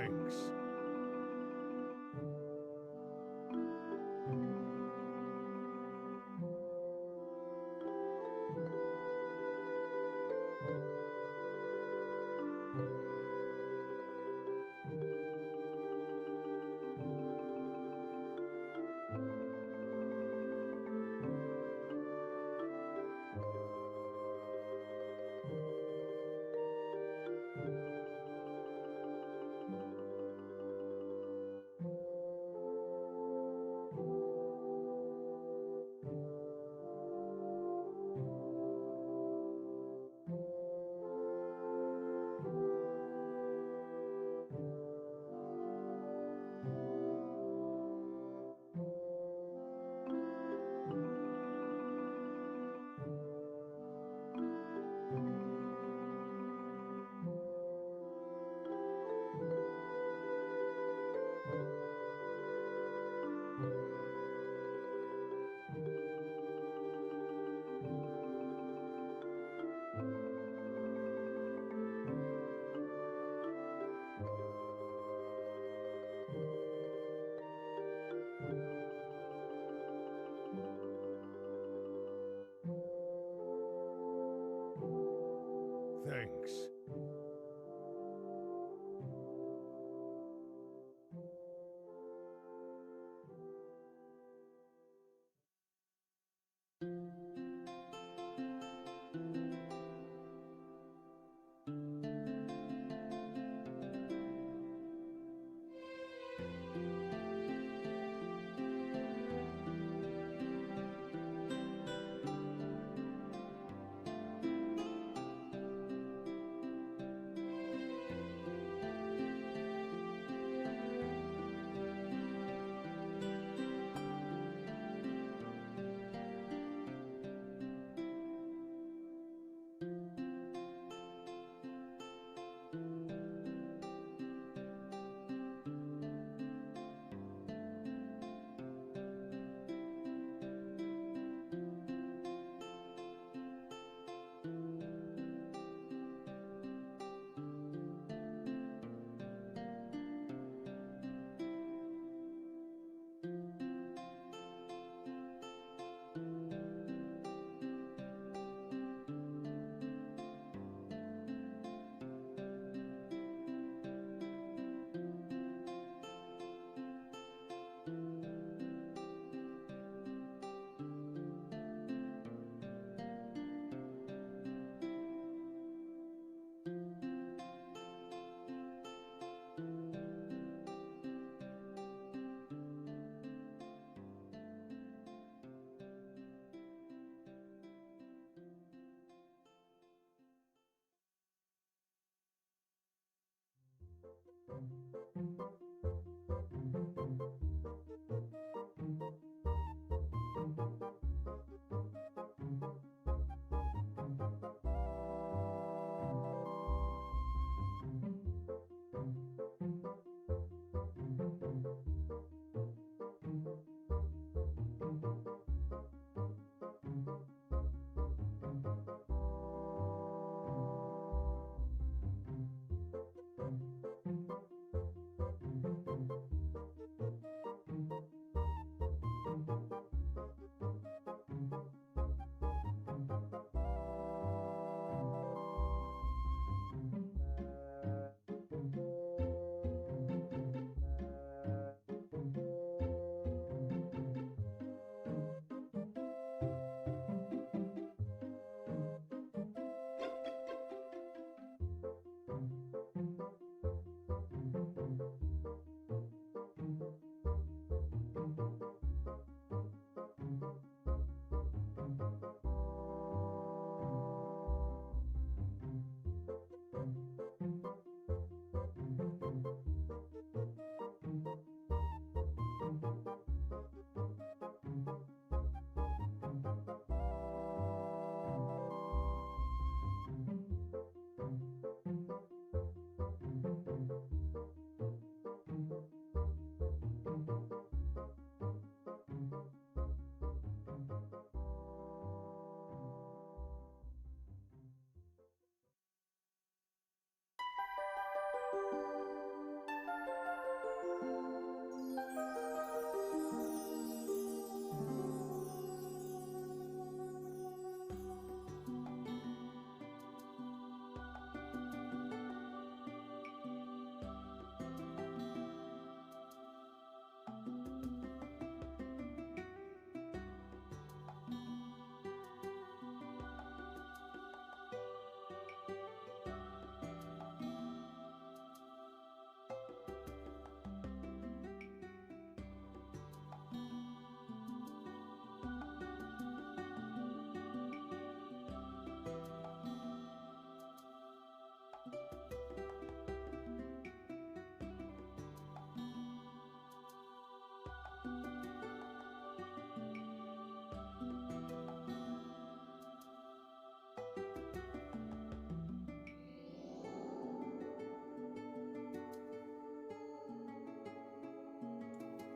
Thanks. Thanks.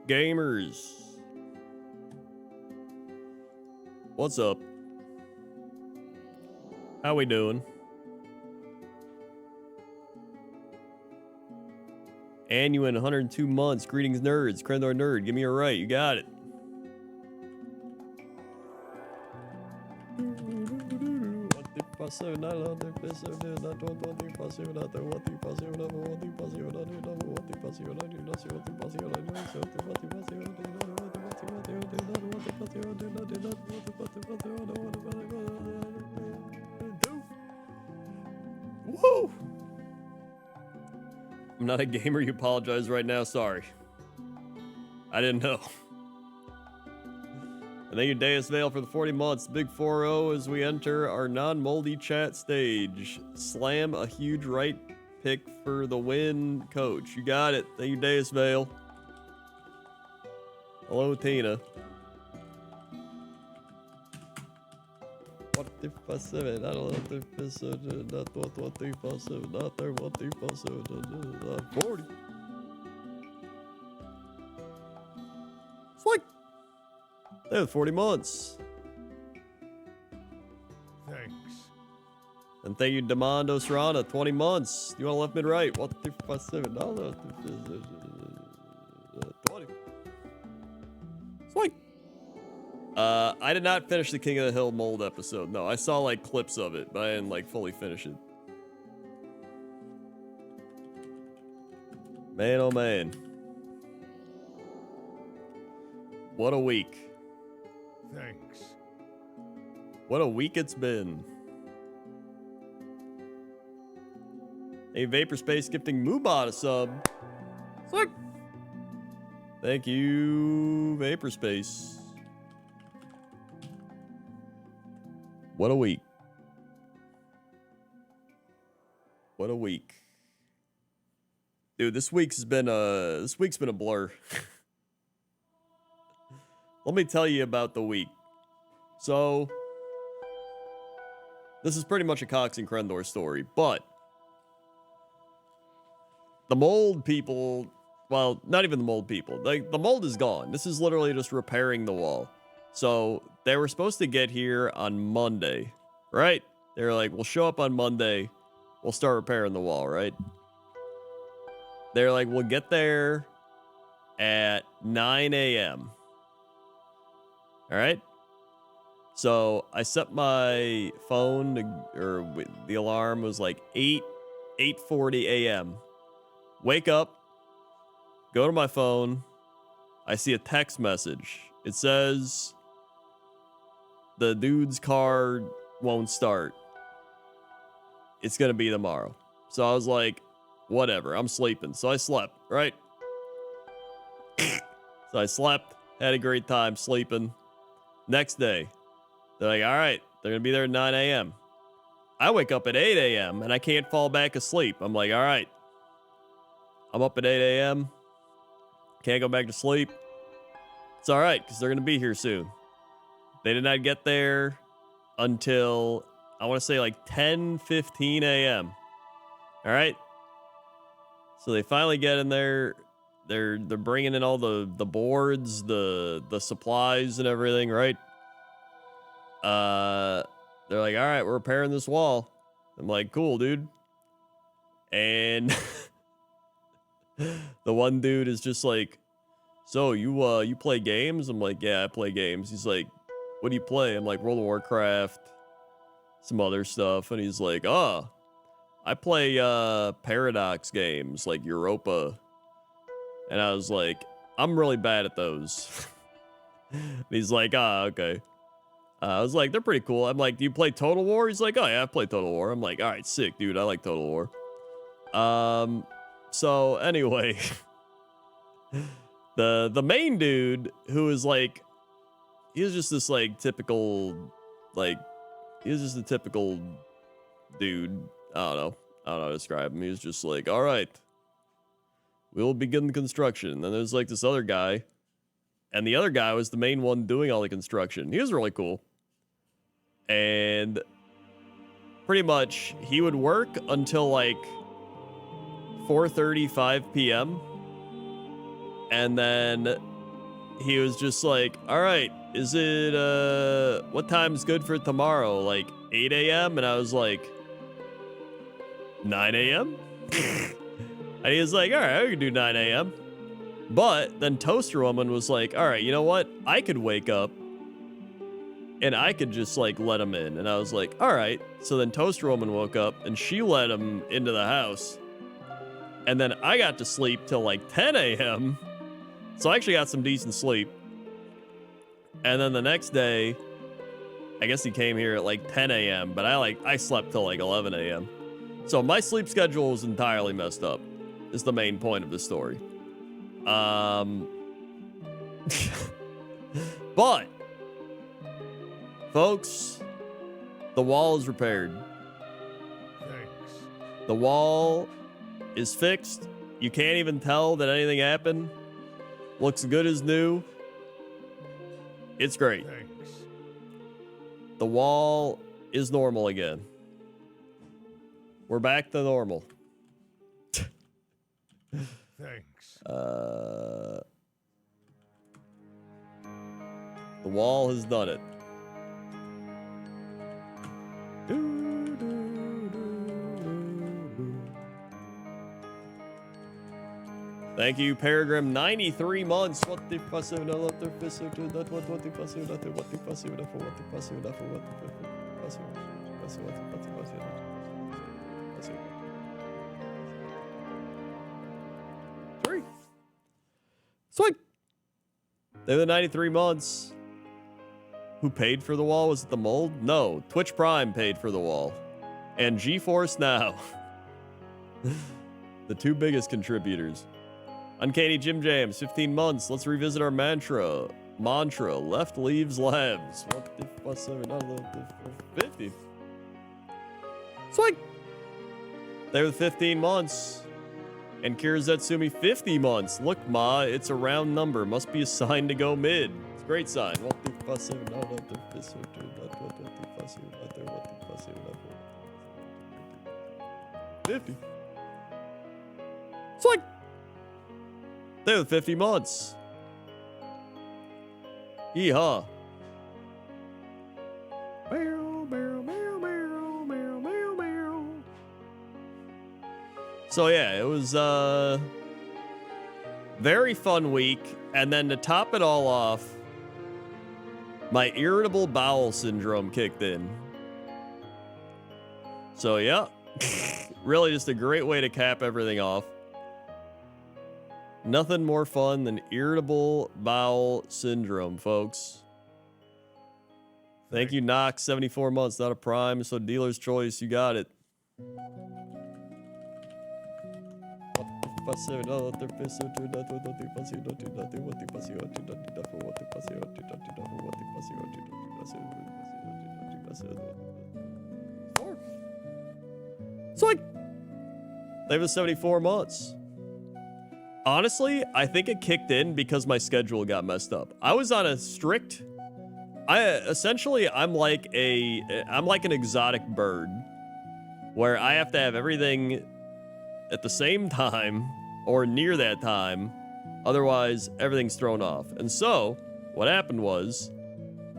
gamers? What's up? How we doing? And you in 102 months. Greetings, nerds. Krendor nerd. Give me a right. You got it. Woo! I'm not a gamer. You apologize right now. Sorry. I didn't know. And thank you, Deus Vale, for the 40 months. Big 4-0 as we enter our non-moldy chat stage. Slam a huge right pick for the win, coach. You got it. Thank you, Deus Vale. Hello, Tina. What the I don't know what the not what the not there, what the 40. It's like 40 months. Thanks. And thank you, Demando Serrana, 20 months. You want left mid right? What the 20. It's like I did not finish the King of the Hill mold episode. No, I saw like clips of it, but I didn't like fully finish it. Man, oh man. What a week. Thanks. What a week it's been. A Vapor Space gifting Moobot a sub. Sick. Thank you, Vapor Space. What a week. What a week. Dude, this week's been a blur. Let me tell you about the week. So, this is pretty much a Cox and Krendor story, but the mold people, well, not even the mold people. Like, the mold is gone. This is literally just repairing the wall. So, they were supposed to get here on Monday, right? They were like, we'll show up on Monday. We'll start repairing the wall, right? They're like, we'll get there at 9 a.m. All right? So, I set my phone, the alarm was like 8:40 a.m. Wake up, go to my phone. I see a text message. It says, the dude's car won't start. It's going to be tomorrow. So I was like, whatever, I'm sleeping. So I slept, right? So I slept, had a great time sleeping. Next day, they're like, all right, they're going to be there at 9 a.m. I wake up at 8 a.m. and I can't fall back asleep. I'm like, all right, I'm up at 8 a.m. Can't go back to sleep. It's all right, because they're going to be here soon. They did not get there until, I want to say, like 10:15 a.m. All right? So they finally get in there. They're bringing in all the boards, the supplies and everything, right? They're like, all right, we're repairing this wall. I'm like, cool, dude. And the one dude is just like, so you play games? I'm like, yeah, I play games. He's like, what do you play? I'm like, World of Warcraft, some other stuff. And he's like, oh, I play Paradox games like Europa. And I was like, I'm really bad at those. And he's like, okay. I was like, they're pretty cool. I'm like, do you play Total War? He's like, oh yeah, I play Total War. I'm like, all right, sick, dude. I like Total War. So anyway, the main dude who is like, he was just this like typical, like, he was just a typical dude. I don't know how to describe him. He was just like, all right, we'll begin the construction. And then there's like this other guy, and the other guy was the main one doing all the construction. He was really cool. And pretty much he would work until like 4:35 p.m. And then he was just like, all right, is it, what time's good for tomorrow? Like 8 a.m.? And I was like, 9 a.m.? And he was like, all right, I can do 9 a.m. But then Toaster Woman was like, all right, you know what? I could wake up and I could just like let him in. And I was like, all right. So then Toaster Woman woke up and she let him into the house. And then I got to sleep till like 10 a.m. So I actually got some decent sleep. And then the next day, I guess he came here at like 10 a.m. But I slept till like 11 a.m. So my sleep schedule was entirely messed up, is the main point of the story. But, folks, the wall is repaired. Thanks. The wall is fixed. You can't even tell that anything happened. Looks good as new. It's great. Thanks. The wall is normal again. We're back to normal. Thanks. The wall has done it. Thank you, Peregrine. 93 months. What the fuss of no what the fuss of that what the fuss of that what the fuss of that what the fuss of that what the fuss of what the fuss of three. So like they were 93 months. Who paid for the wall? Was it the mold? No, Twitch Prime paid for the wall. And GeForce Now. The two biggest contributors. Uncanny Jim Jams, 15 months. Let's revisit our mantra. Left leaves labs. What the fuss of it? 50. It's like they were 15 months. And Kirizetsumi 50 months. Look, Ma, it's a round number. Must be a sign to go mid. It's a great sign. What the fuss of it? What the fuss of it? What the fuss of it? What the fuss of it? 50. It's like they were 50 months. Yeehaw. So yeah, it was very fun week, and then to top it all off, my irritable bowel syndrome kicked in. So yeah, really just a great way to cap everything off. Nothing more fun than irritable bowel syndrome, folks. Thank you, Knox. 74 months, not a prime, so dealer's choice. You got it. So like, they have 74 months. Honestly, I think it kicked in because my schedule got messed up. I was on a strict. I'm like an exotic bird, where I have to have everything at the same time or near that time, otherwise everything's thrown off. And so what happened was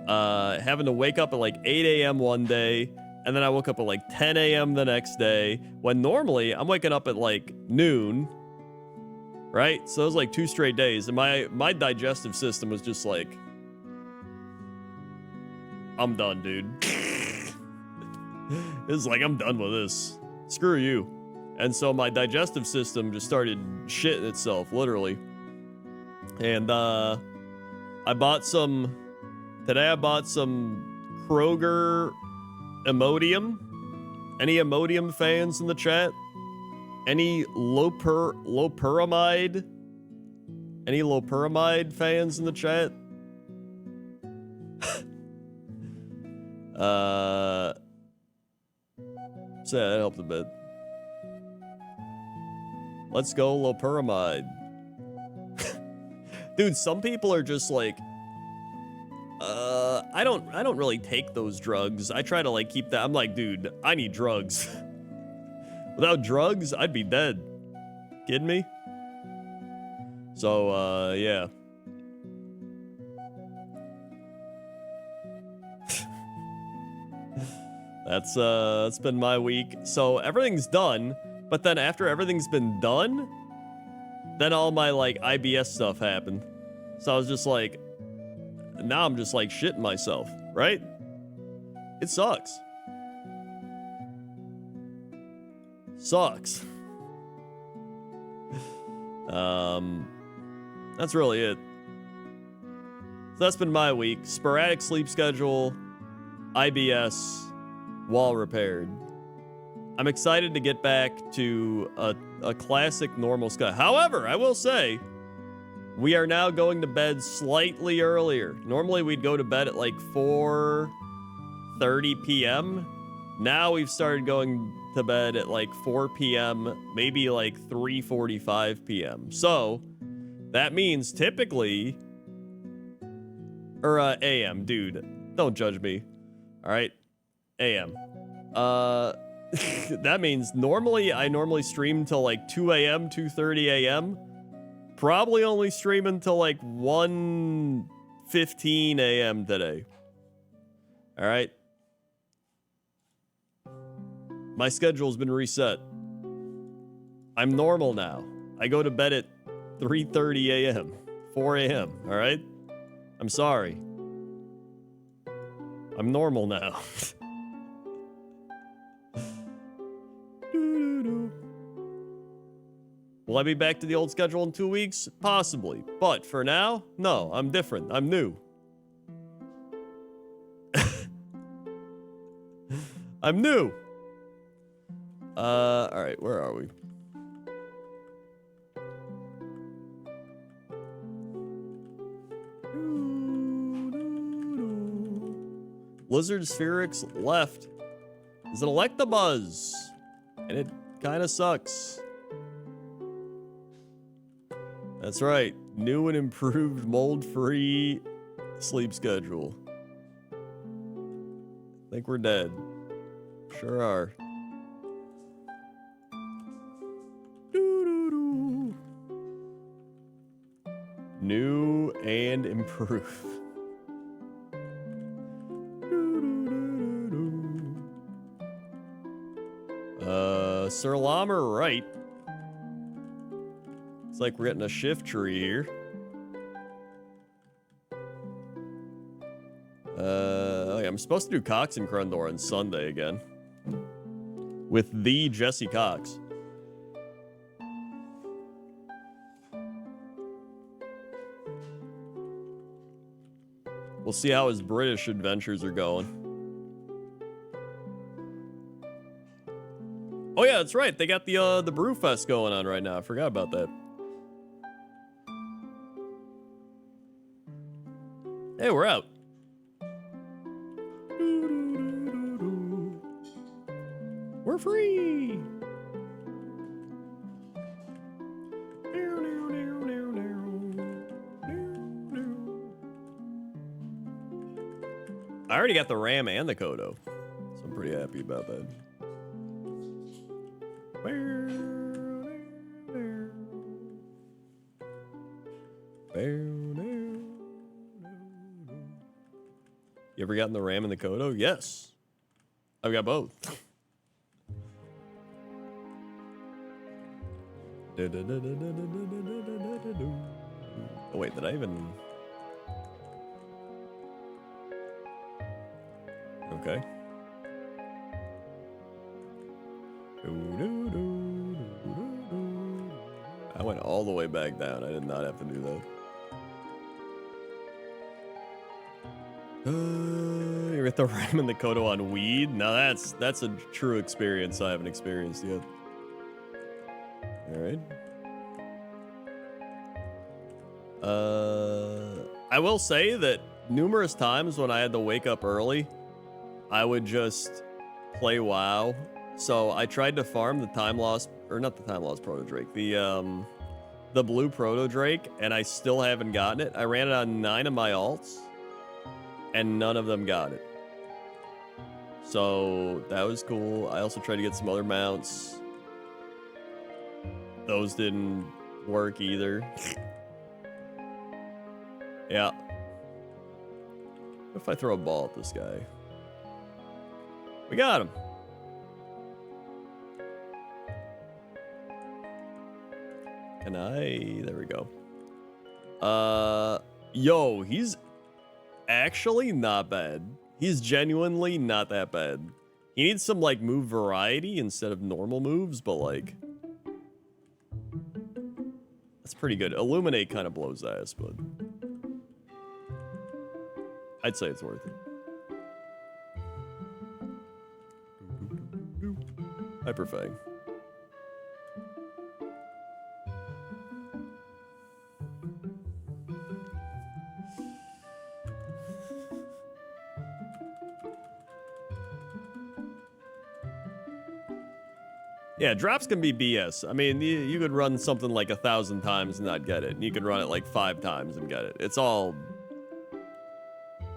having to wake up at like 8 a.m. one day, and then I woke up at like 10 a.m. the next day, when normally I'm waking up at like noon, right? So it was like 2 straight days, and my digestive system was just like, I'm done, dude. It's like, I'm done with this. Screw you. And so my digestive system just started shitting itself, literally. And today I bought some Kroger Imodium. Any Imodium fans in the chat? Any loperamide? Any loperamide fans in the chat? So yeah, that helped a bit. Let's go loperamide. Dude, some people are just like, I don't really take those drugs. I try to like keep that. I'm like, dude, I need drugs. Without drugs, I'd be dead. Kidding me? So, yeah. That's been my week. So everything's done, but then after everything's been done, then all my like IBS stuff happened. So I was just like, now I'm just like shitting myself, right? It sucks. Sucks. That's really it. So that's been my week. Sporadic sleep schedule, IBS, wall repaired. I'm excited to get back to a classic normal schedule. However, I will say, we are now going to bed slightly earlier. Normally we'd go to bed at like 4:30 p.m. Now we've started going to bed at like 4 p.m., maybe like 3:45 p.m. So that means typically, or a.m., dude, don't judge me. All right, a.m. That means I normally stream till like 2 a.m., 2:30 a.m. Probably only stream until like 1:15 a.m. today. All right. My schedule's been reset. I'm normal now. I go to bed at 3:30 a.m., 4 a.m., all right? I'm sorry. I'm normal now. Will I be back to the old schedule in 2 weeks? Possibly. But for now, no, I'm different. I'm new. I'm new. All right, where are we? Lizard Spherix left. Is an Electabuzz. And it kind of sucks. That's right. New and improved mold-free sleep schedule. I think we're dead. Sure are. New and improved. Sir Llama, right. It's like we're getting a shift tree here. Okay, I'm supposed to do Cox and Crundor on Sunday again. With the Jesse Cox. We'll see how his British adventures are going. Oh yeah, that's right. They got the Brewfest going on right now. I forgot about that. Hey, we're out. We're free. I already got the Ram and the Kodo, so I'm pretty happy about that. You ever gotten the Ram and the Kodo? Yes. I've got both. Oh wait, did I even... Okay. I went all the way back down. I did not have to do that. You get the Ram and the Kodo on weed? Now that's a true experience I haven't experienced yet. All right. I will say that numerous times when I had to wake up early, I would just play WoW. So I tried to farm the time loss, or not the time loss Proto Drake, the blue Proto Drake, and I still haven't gotten it. I ran it on 9 of my alts, and none of them got it. So that was cool. I also tried to get some other mounts. Those didn't work either. Yeah. What if I throw a ball at this guy? We got him. Can I? There we go. Yo, he's actually not bad. He's genuinely not that bad. He needs some, like, move variety instead of normal moves, but, like, that's pretty good. Illuminate kind of blows ass, but I'd say it's worth it. Hyperfang. Yeah, drops can be BS. I mean, you could run something like 1,000 times and not get it. And you could run it like 5 times and get it. It's all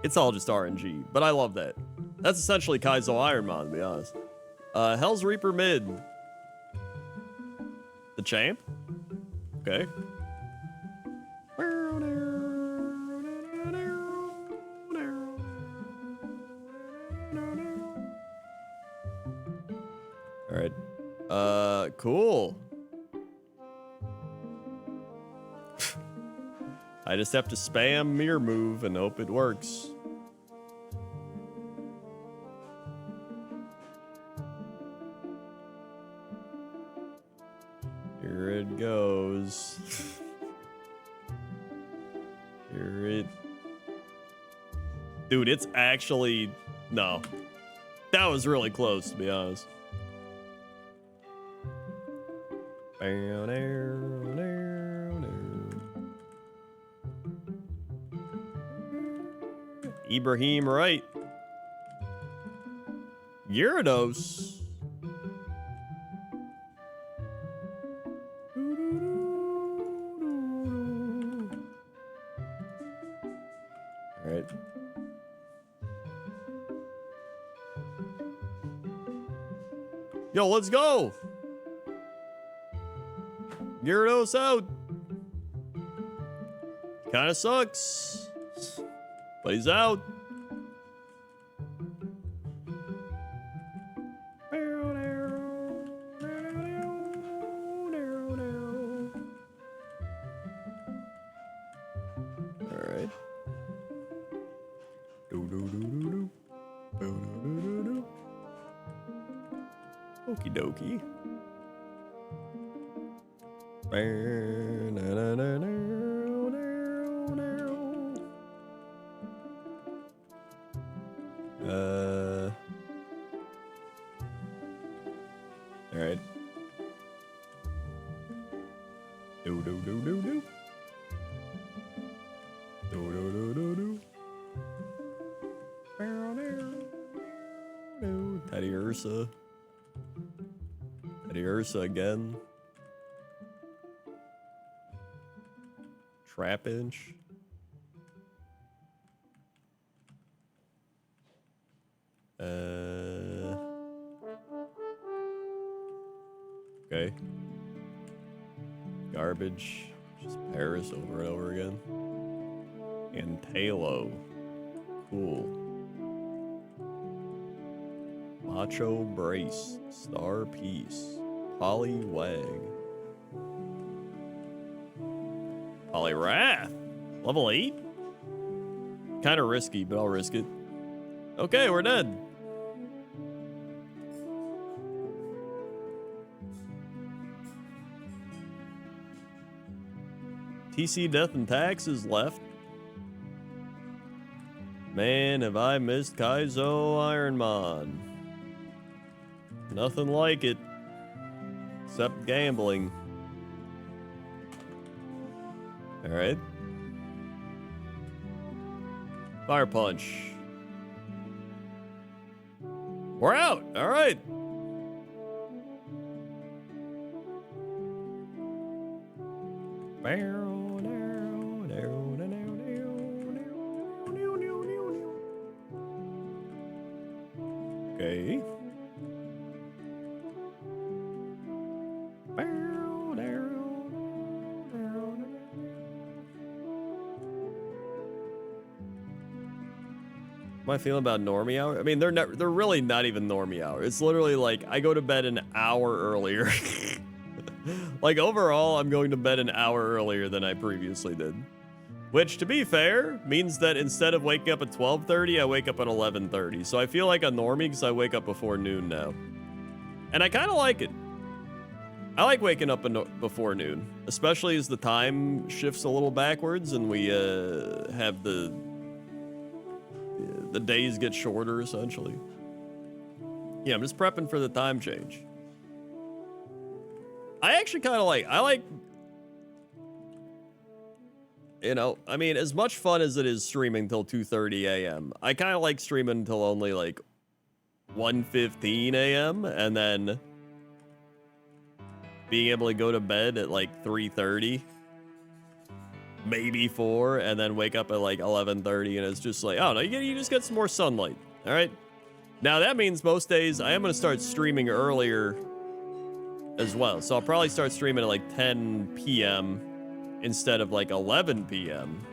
just RNG. But I love that. That's essentially Kaizo Ironmon, to be honest. Hell's Reaper mid. The champ? Okay. Alright. Cool. I just have to spam mirror move and hope it works. Here it goes. Here it... Dude, it's actually... No. That was really close, to be honest. Ibrahim right. Gyarados. All right. Yo, let's go. Gyarados out. Kind of sucks, but he's out. Alright. Okie dokie. All right. Do do do do do. Do do do do do. Teddy Ursa. Teddy Ursa again. Trapinch. Okay. Garbage. Just Paris over and over again. And Talo. Cool. Macho Brace. Star Piece. Poliwag. Poliwrath. Level 8? Kind of risky, but I'll risk it. Okay, we're dead. TC Death and Taxes left. Man, have I missed Kaizo Ironmon. Nothing like it. Except gambling. Alright. Fire Punch. We're out! Alright. Okay. My feeling about normie hour? I mean, they're really not even normie hour. It's literally like I go to bed an hour earlier. Like overall, I'm going to bed an hour earlier than I previously did. Which, to be fair, means that instead of waking up at 12:30, I wake up at 11:30. So I feel like a normie because I wake up before noon now. And I kind of like it. I like waking up before noon, especially as the time shifts a little backwards and we have the days get shorter, essentially. Yeah, I'm just prepping for the time change. I actually kind of like, you know, I mean, as much fun as it is streaming till 2:30 a.m., I kind of like streaming until only like 1:15 a.m. and then being able to go to bed at like 3:30. Maybe 4, and then wake up at like 11:30, and it's just like, oh no, you just get some more sunlight. All right. Now that means most days I am going to start streaming earlier as well. So I'll probably start streaming at like 10 p.m. instead of like 11 p.m.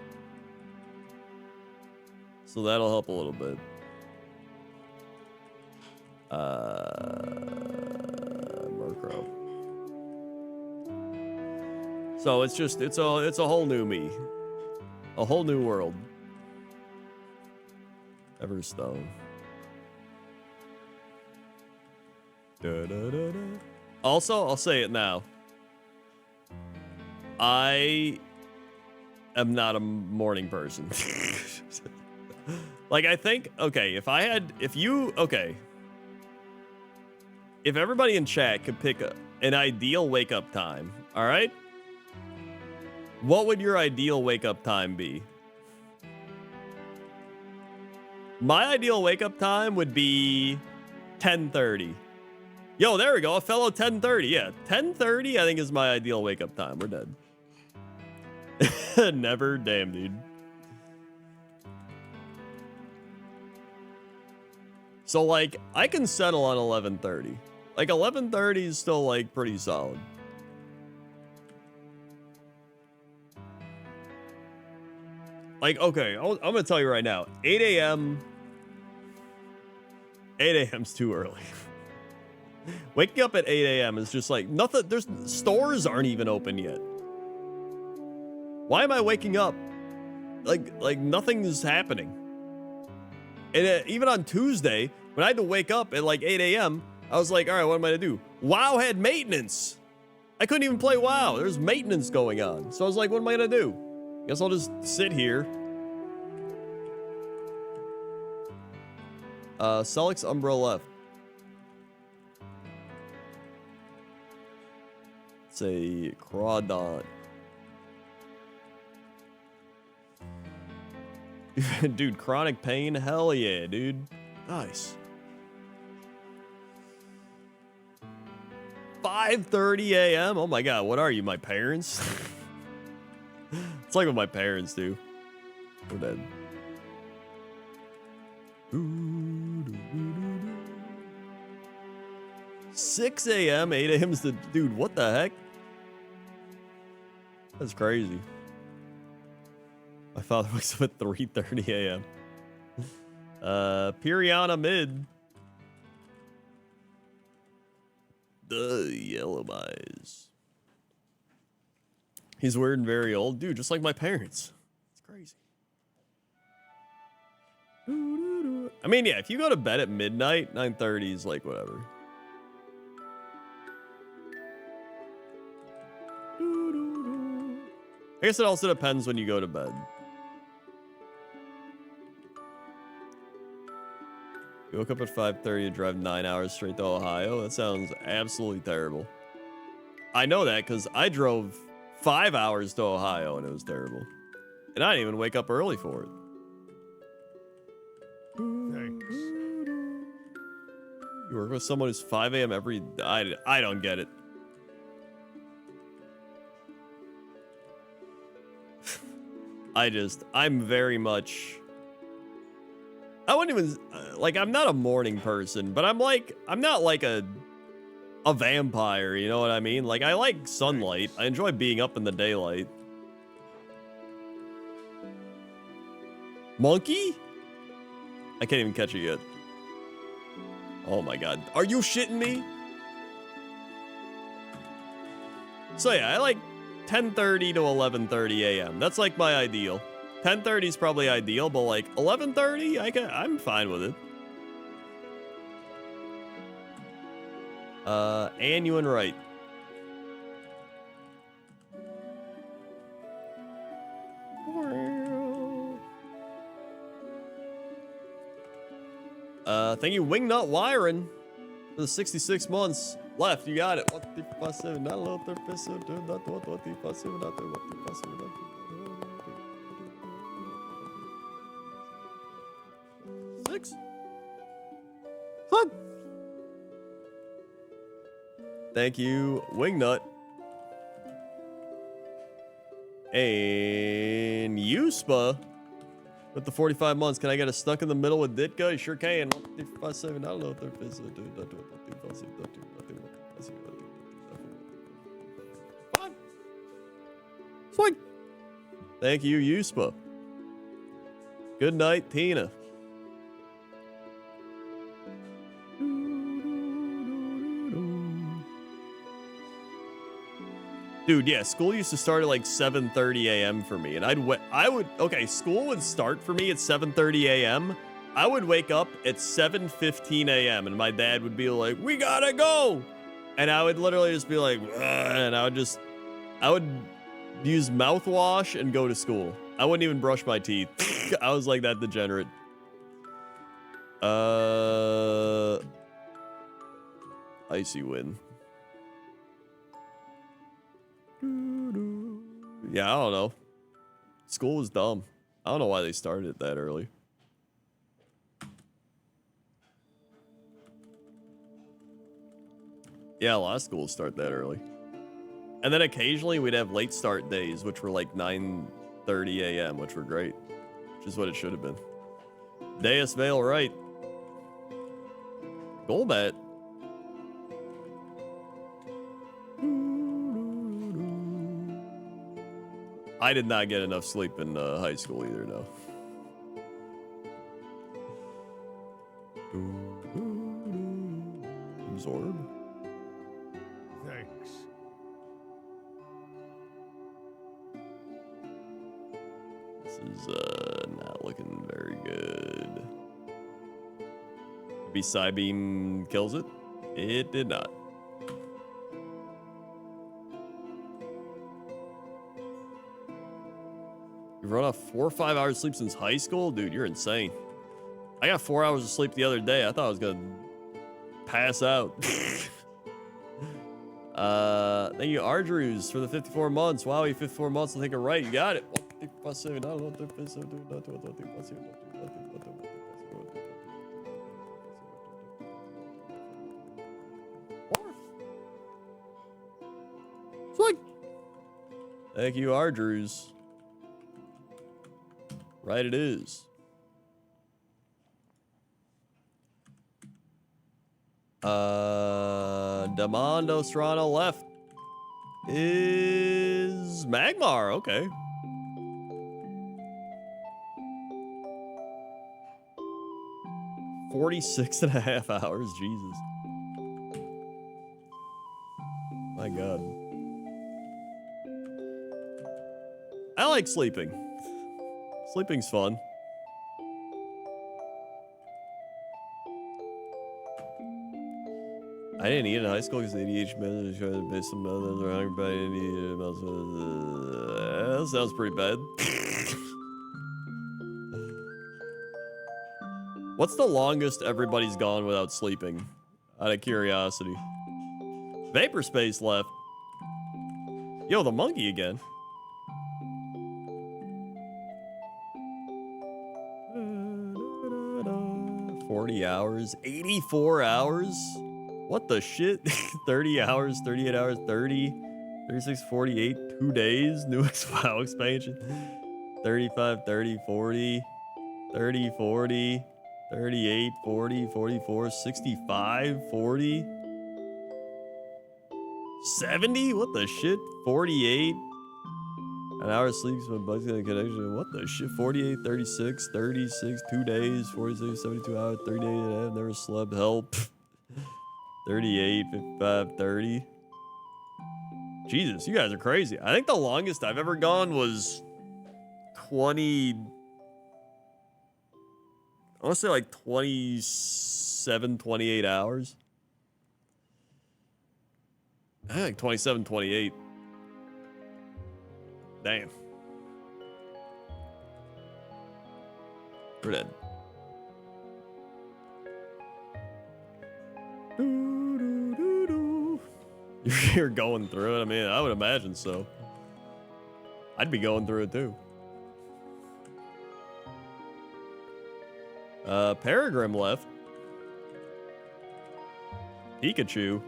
So that'll help a little bit. Murkrow. So it's a whole new me. A whole new world. Everstone. Also, I'll say it now. I am not a morning person. Like, I think, okay, if everybody in chat could pick an ideal wake up time, all right? What would your ideal wake up time be? My ideal wake up time would be 10:30. Yo, there we go. A fellow 10:30. Yeah, 10:30 I think is my ideal wake up time. We're dead. Never. Damn, dude. So, like, I can settle on 11:30. Like, 11:30 is still, like, pretty solid. Like, okay, I'm going to tell you right now. 8 a.m. 8 a.m.'s too early. Waking up at 8 a.m. is just like nothing. Stores aren't even open yet. Why am I waking up? Like nothing's happening. And even on Tuesday, when I had to wake up at like 8 a.m., I was like, all right, what am I gonna do? WoW had maintenance. I couldn't even play WoW. There's maintenance going on. So I was like, what am I gonna do? Guess I'll just sit here. Celix Umbra left. It's a Crawdon. Dude, chronic pain? Hell yeah, dude. Nice. 5:30 a.m.? Oh my god, what are you, my parents? It's like what my parents do. We're dead. 6 a.m., 8 a.m. is the... Dude, what the heck? That's crazy. My father wakes up at 3:30 a.m. Piriana mid. The yellow eyes. He's weird and very old. Dude, just like my parents. It's crazy. I mean, yeah, if you go to bed at midnight, 9:30 is like whatever. I guess it also depends when you go to bed. You woke up at 5:30 to drive 9 hours straight to Ohio? That sounds absolutely terrible. I know that because I drove 5 hours to Ohio and it was terrible. And I didn't even wake up early for it. Thanks. You work with someone who's 5 a.m. every... I don't get it. I'm very much... I wouldn't even... like, I'm not a morning person, but I'm not like a vampire, you know what I mean? Like, I like sunlight. I enjoy being up in the daylight. Monkey? I can't even catch it yet. Oh my god. Are you shitting me? So yeah, I like 10:30 to 11:30 a.m. That's like my ideal. 10:30 is probably ideal, but like 11:30, I'm fine with it. Anuan right. Thank you, Wingnut Wiring, for the 66 months left. You got it. Six. Fun. Thank you, Wingnut. And Yuspa with the 45 months. Can I get a stuck in the middle with Ditka? You sure can. Swing. Thank you, Yuspa. Good night, Tina. Dude, yeah, school used to start at like 7:30 a.m. for me, and school would start for me at 7:30 a.m. I would wake up at 7:15 a.m. and my dad would be like, "We gotta go," and I would literally just be like, "Ugh," and I would use mouthwash and go to school. I wouldn't even brush my teeth. I was like that degenerate. Icy win. Yeah, I don't know. School was dumb. I don't know why they started it that early. Yeah, a lot of schools start that early. And then occasionally we'd have late start days, which were like 9:30 a.m., which were great. Which is what it should have been. Deus Vale, right. Golbat. I did not get enough sleep in high school either, no. Absorb. Thanks. This is not looking very good. Maybe Psybeam kills it? It did not. You've run off 4 or 5 hours of sleep since high school? Dude, you're insane. I got 4 hours of sleep the other day. I thought I was gonna pass out. Thank you, Ardrews, for the 54 months. Wow, you 54 months to take it right. You got it. Swing. Thank you, Ardrews. Right, it is. Demando Serrano left is Magmar. Okay. "46.5 hours. Jesus. My God. I like sleeping. Sleeping's fun. I didn't eat in high school because the ADHD medicine trying to base some others around everybody. That sounds pretty bad. What's the longest everybody's gone without sleeping? Out of curiosity. Vapor Space left. Yo, the monkey again. 40 hours, 84 hours. What the shit? 30 hours, 38 hours, 30, 36, 48, 2 days. New WoW expansion. 35, 30, 40, 30, 40, 38, 40, 44, 65, 40, 70? What the shit? 48. An hour of sleep, my bugs got a connection. What the shit? 48, 36, 36, 2 days, 46, 72 hours, 30 days, and I've never slept. Help. 38, 55, 30. Jesus, you guys are crazy. I think the longest I've ever gone was 20. I want to say like 27, 28 hours. I think like 27, 28. Damn. We're dead. You're going through it? I mean, I would imagine so. I'd be going through it too. Peregrine left. Pikachu.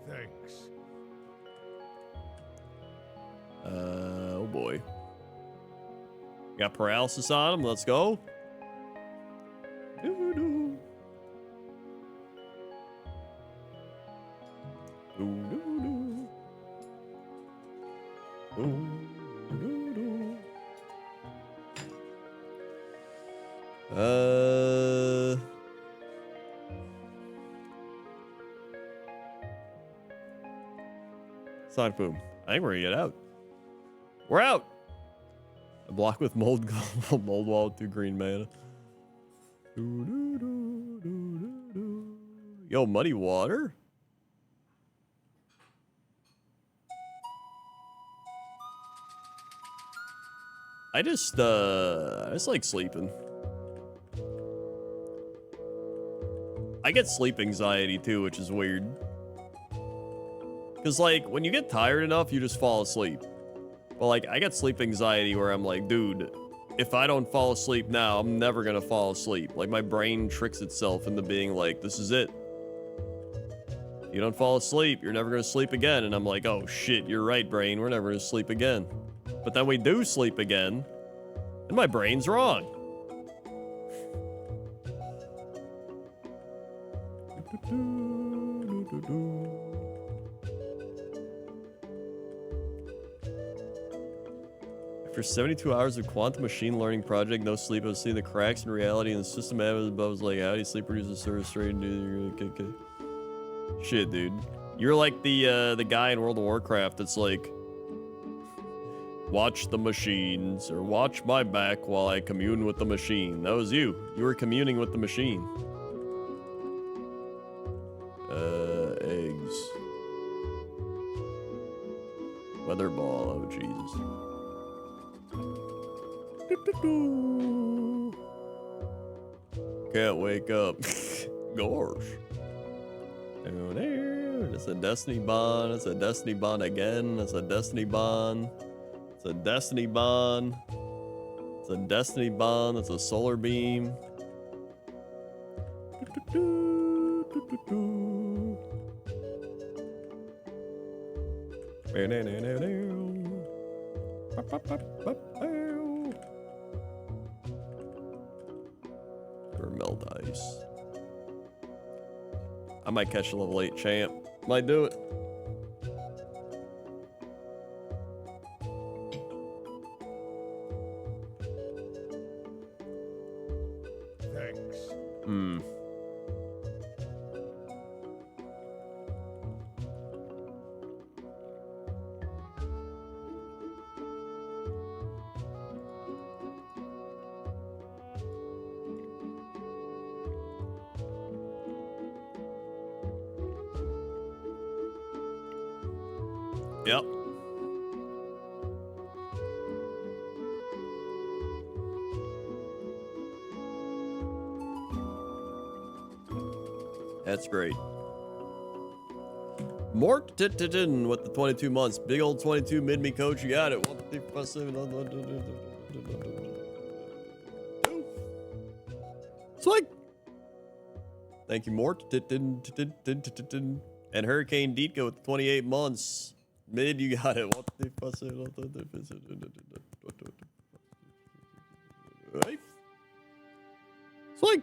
Thanks. Oh boy. Got paralysis on him. Let's go. Sonic Boom. I think we're gonna get out. We're out. A block with mold mold wall with 2 green mana. Yo, muddy water? I just like sleeping. I get sleep anxiety too, which is weird. Cause like when you get tired enough, you just fall asleep. But like I get sleep anxiety where I'm like, dude, if I don't fall asleep now, I'm never gonna fall asleep. Like my brain tricks itself into being like, this is it. You don't fall asleep, you're never gonna sleep again. And I'm like, oh shit, you're right, brain, we're never gonna sleep again. But then we do sleep again, and my brain's wrong. After 72 hours of quantum machine learning project, no sleep, I was seeing the cracks in reality and the system above was like, how do you sleep produce a service straight and do shit, dude. You're like the guy in World of Warcraft that's like, watch the machines or watch my back while I commune with the machine. That was you. You were communing with the machine. Eggs. Weather ball, oh Jesus. Can't wake up. Gosh. Down there. It's a Destiny Bond. It's a Destiny Bond again. It's a Destiny Bond. It's a Destiny Bond. It's a Destiny Bond. It's a solar beam. Or melt ice. I might catch a level 8 champ. Might do it. Thanks. Yep. That's great. Mork Tittin with the 22 months. Big old 22 mid me coach. You got it. 1, 2, 3, 4, 5, 7, Swing. Thank you, Mork Tittin. And Hurricane Deetko with 28 months. Mid, you got it. 1, 2, 3, 4, 7, right? Swing.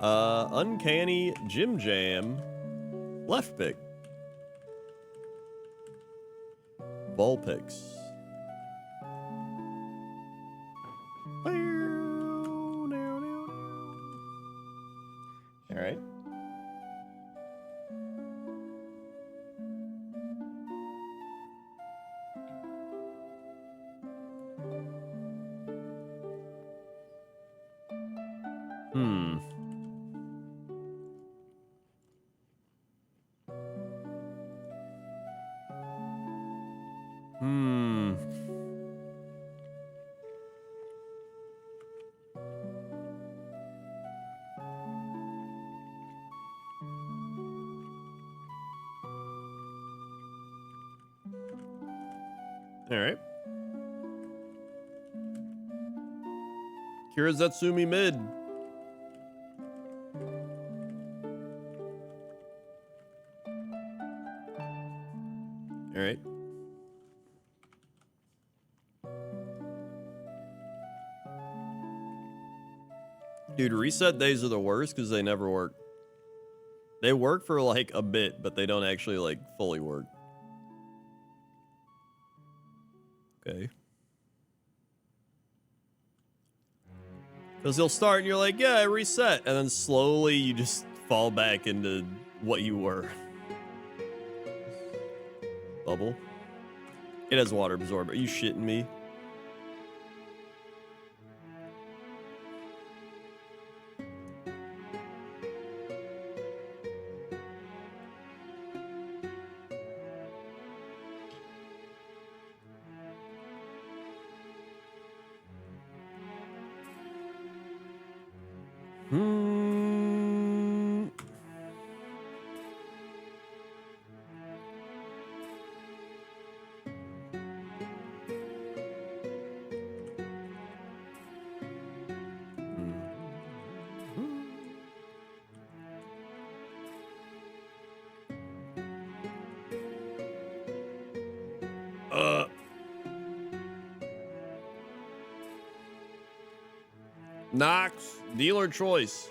Uncanny Jim Jam. Left pick. Ball picks. All right. Hmm. All right. Kirazatsumi mid. All right. Dude, reset days are the worst because they never work. They work for like a bit, but they don't actually like fully work. Okay. Because you'll start and you're like, yeah, I reset. And then slowly you just fall back into what you were. Bubble. It has water absorber. Are you shitting me? Knox, dealer choice.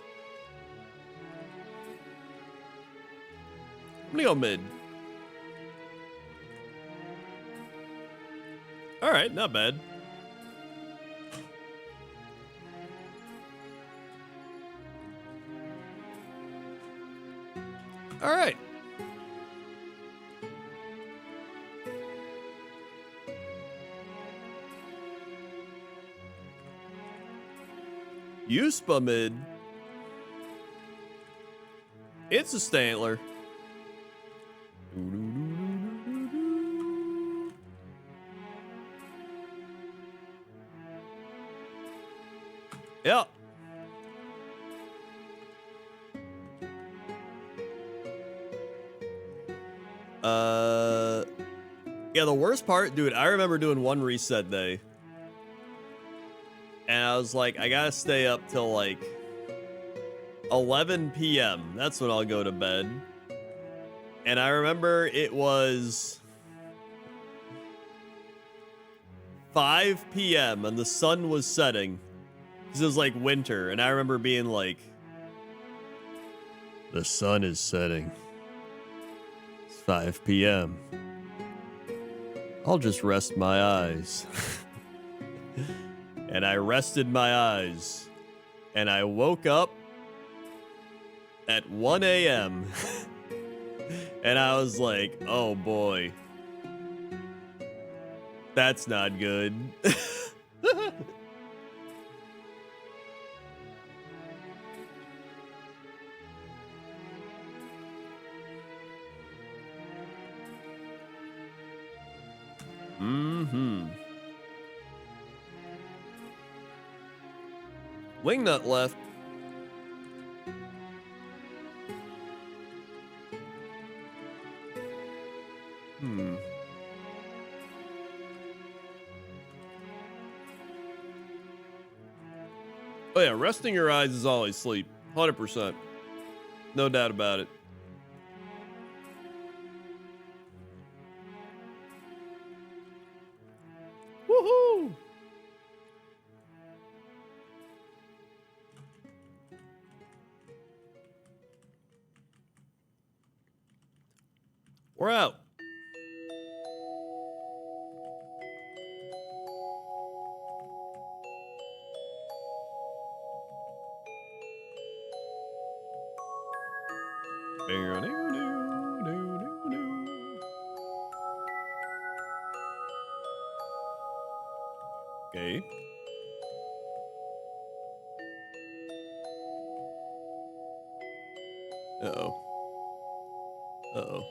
I'm gonna go mid. All right, not bad. All right. Yuspa mid. It's a Stantler. Yep. Yeah, the worst part, dude, I remember doing one reset day. And I was like, I gotta stay up till like 11 p.m. That's when I'll go to bed. And I remember it was 5 p.m. and the sun was setting. Because it was like winter. And I remember being like, the sun is setting. It's 5 p.m. I'll just rest my eyes. And I rested my eyes. And I woke up at 1 a.m. And I was like, oh boy. That's not good. Wingnut left. Oh yeah, resting your eyes is always sleep. 100%. No doubt about it. Woohoo! We're out. Okay. Uh-oh. Uh-oh.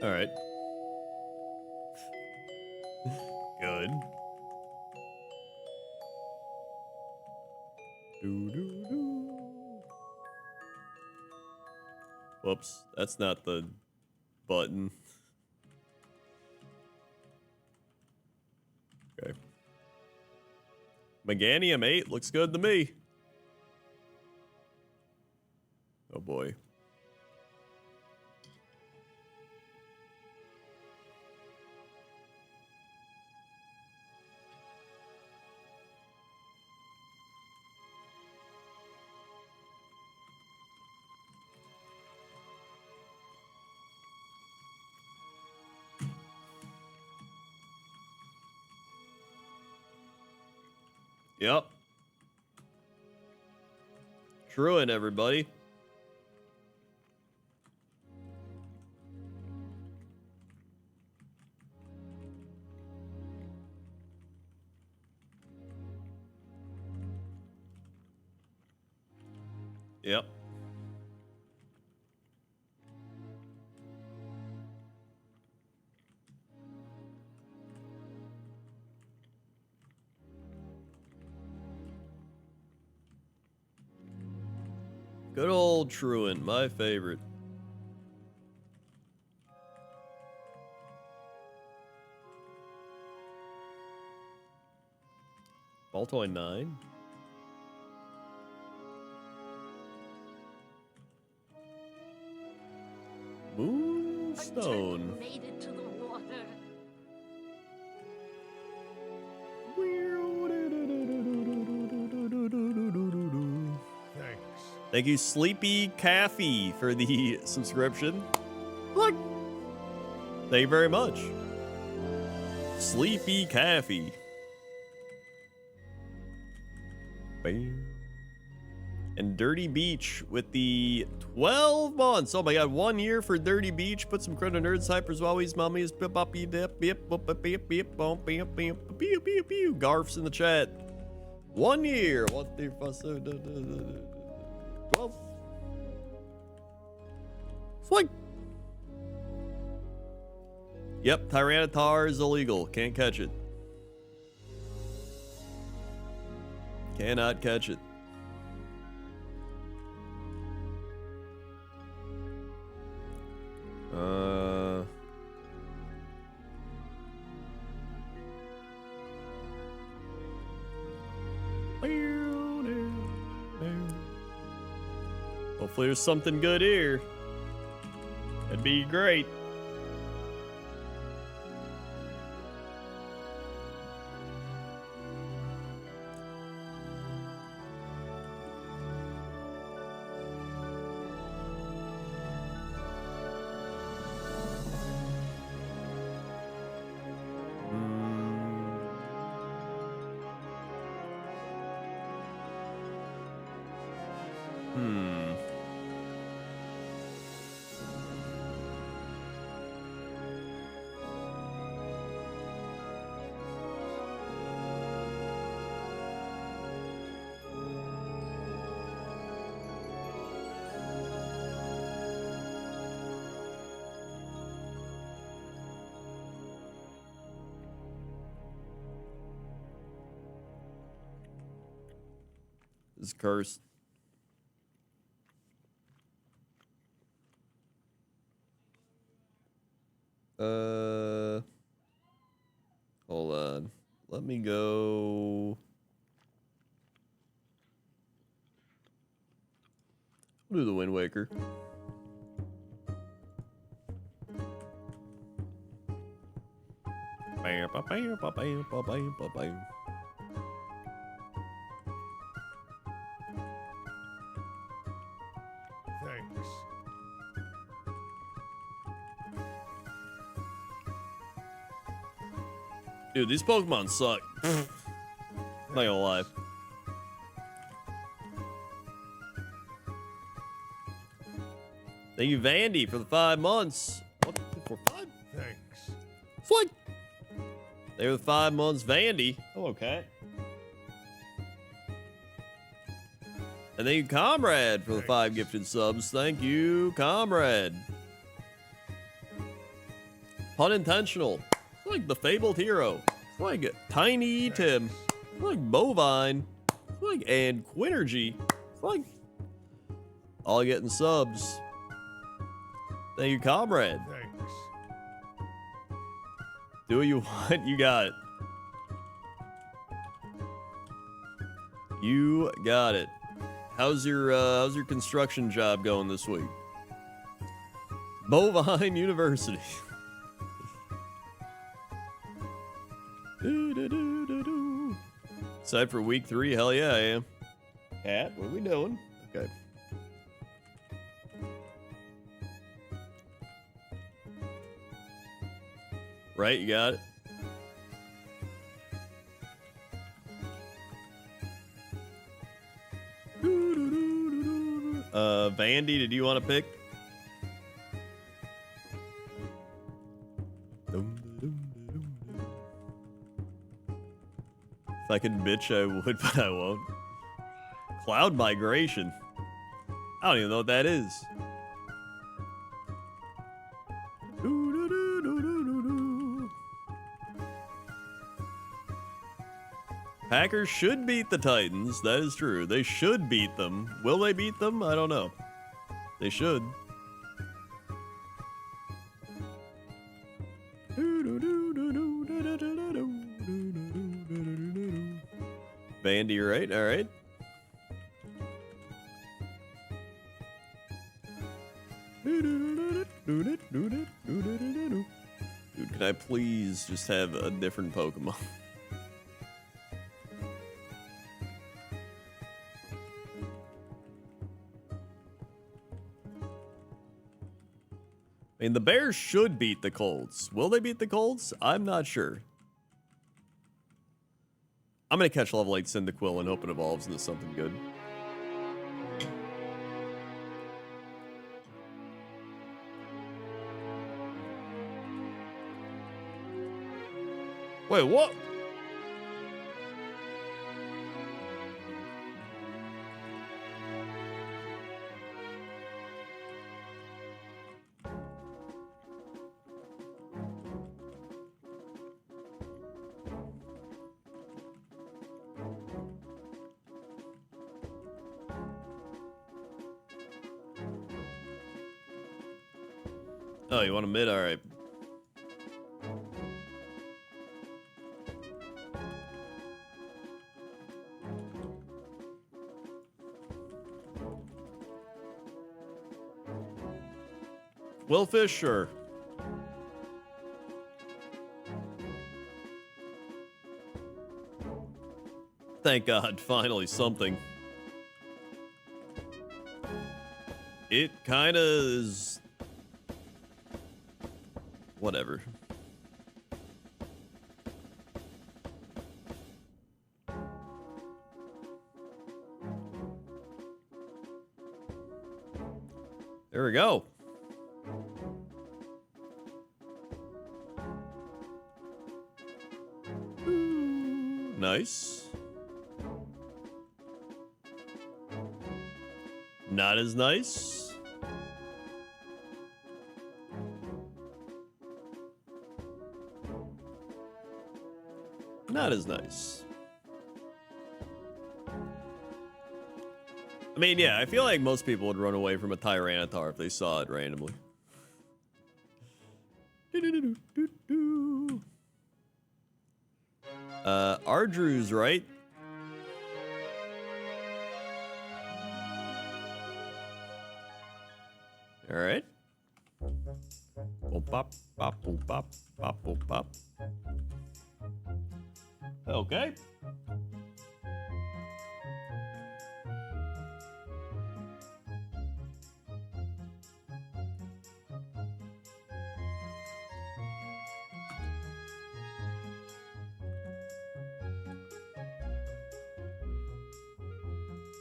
All right. Good. Whoops, that's not the button. Okay. Meganium 8 looks good to me. Oh boy. Yep. Truant, everybody. Yep. Good old Truant, my favorite. Baltoy 9. Moonstone. Made it to the water. Thanks. Thank you, Sleepy Caffey, for the subscription. Look. Thank you very much. Sleepy Caffey. Bam. And Dirty Beach with the 12 months. Oh my god, 1 year for Dirty Beach. Put some credit nerds, hypers, wowies, mummies, bip bop beep dip, beep bop beep beep bump beep beep pew pew pew. Garfs in the chat. 1 year. 1, 3, 4, 7, 12. Swing. Yep, Tyranitar is illegal. Can't catch it. Cannot catch it. Hopefully there's something good here. That'd be great. Is cursed. Hold on. Let me go. We'll do the Wind Waker. Bam, ba, bam, ba, bam, ba, bam, ba, bam. Thanks. Dude, these Pokemon suck. Not gonna lie. Thank you, Vandy, for the 5 months. What? For 5? Thanks. What? They were the 5 months, Vandy. Hello, cat. And thank you, Comrade, for the 5 gifted subs. Thank you, Comrade. Pun intentional. It's like the fabled hero. It's like Tiny Tim. It's like Bovine. It's like and Quinergy. It's like all getting subs. Thank you, Comrade. Thanks. Do what you want. You got it. You got it. How's your construction job going this week? Bovine University. Excited for week 3? Hell yeah, I am. Cat, what are we doing? Okay. Right, you got it. Vandy, did you want to pick? If I could bitch, I would, but I won't. Cloud migration. I don't even know what that is. Packers should beat the Titans. That is true. They should beat them. Will they beat them? I don't know. They should. Vandy, right? All right. Dude, can I please just have a different Pokemon? I mean, the Bears should beat the Colts. Will they beat the Colts? I'm not sure. I'm going to catch level 8 Cyndaquil and hope it evolves into something good. Wait, what? Oh, you want a mid? All right. Willfish, sure. Thank God, finally something. It kind of is... Whatever. There we go. Ooh, nice. Not as nice. Not as nice. I mean, yeah, I feel like most people would run away from a Tyranitar if they saw it randomly. Ardrew's right. All right. Boop, bop, bop, boop, bop, bop, boop, bop. Okay.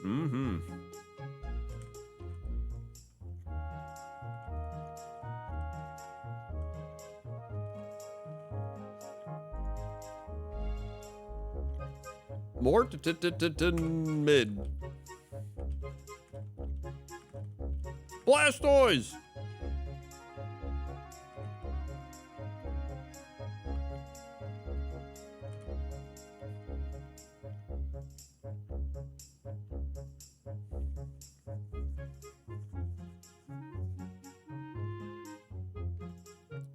Mm-hmm. More mid. Blastoise!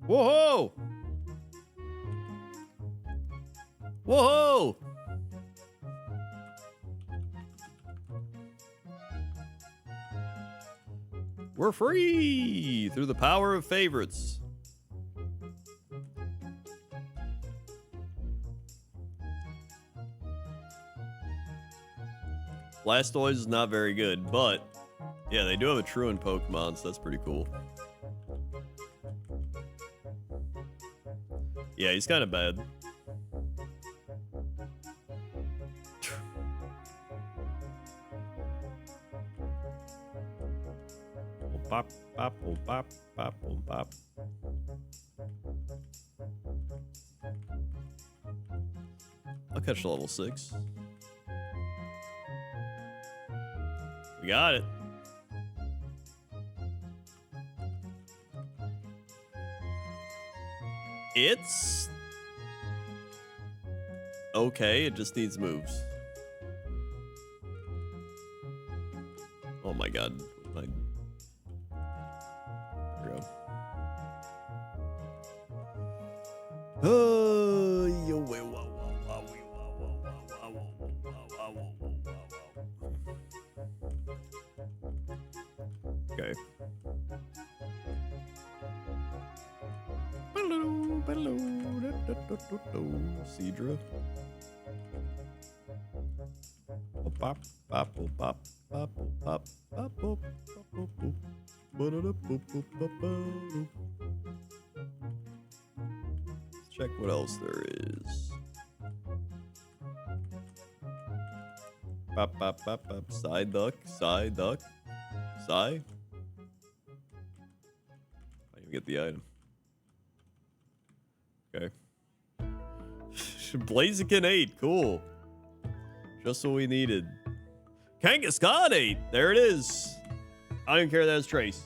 Whoa! Whoa! We're free through the power of favorites. Blastoise is not very good, but yeah, they do have a Truant Pokemon, so that's pretty cool. Yeah, he's kind of bad. Bop, bop, bop, bop, bop. I'll catch the level 6. We got it. It's okay, it just needs moves. Oh my god. There we go. Oh, yo, wait, wow, wow, wow, wow, wow, wow, wow, wow, wow, wow. Okay. Seadra. Pop, pop, pop, pop, pop, pop, pop, let's check what else there is. Pop, pop, pop, pop. Side duck, side duck, side. I didn't even get the item. Okay. Blaziken 8, cool. Just what we needed. Kangaskhan 8, there it is. I don't even care that it's Trace.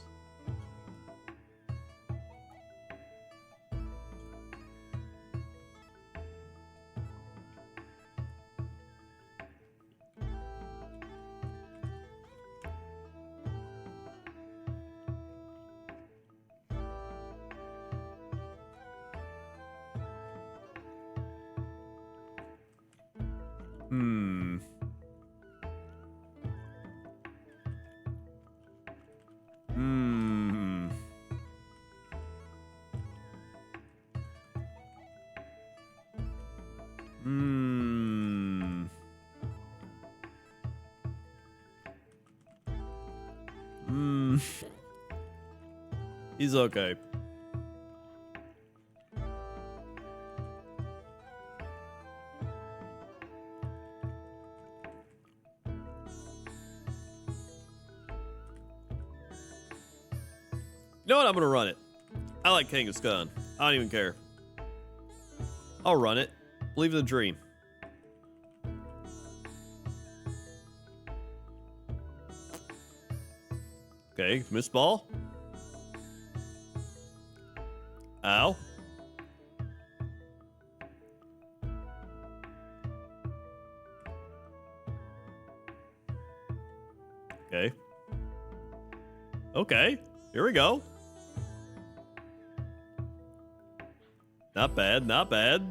He's okay. You know what? I'm gonna run it. I like Kangaskhan. I don't even care. I'll run it. Believe in the dream. Okay, miss ball. Ow. Okay. Okay, here we go. Not bad, not bad.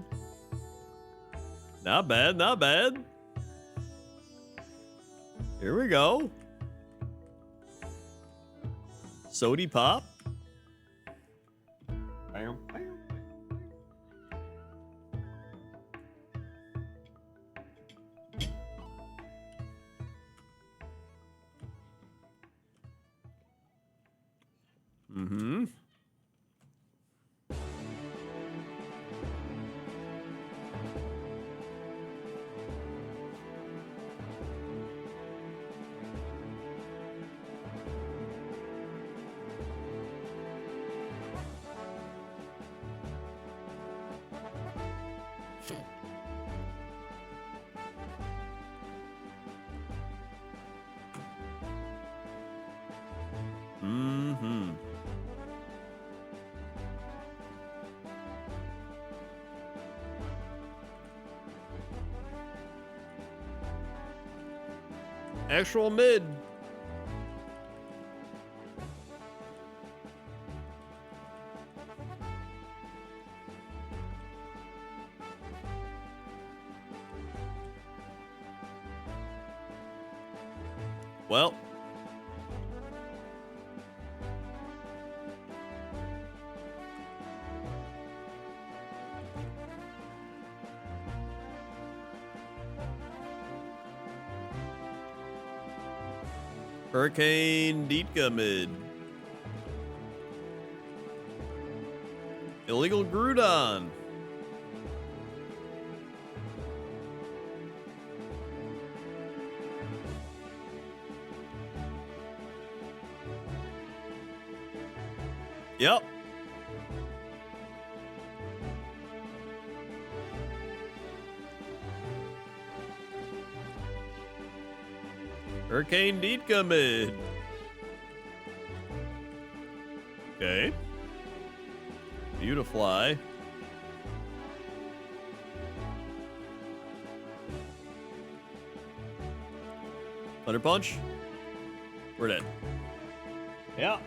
Not bad, not bad. Here we go. Sody Pop. Mm-hmm. Actual mid. Well. Hurricane Ditka mid. Illegal Groudon. Yep. Hurricane Ditka mid. Okay. Beautifly. Thunder Punch. We're dead. Yeah.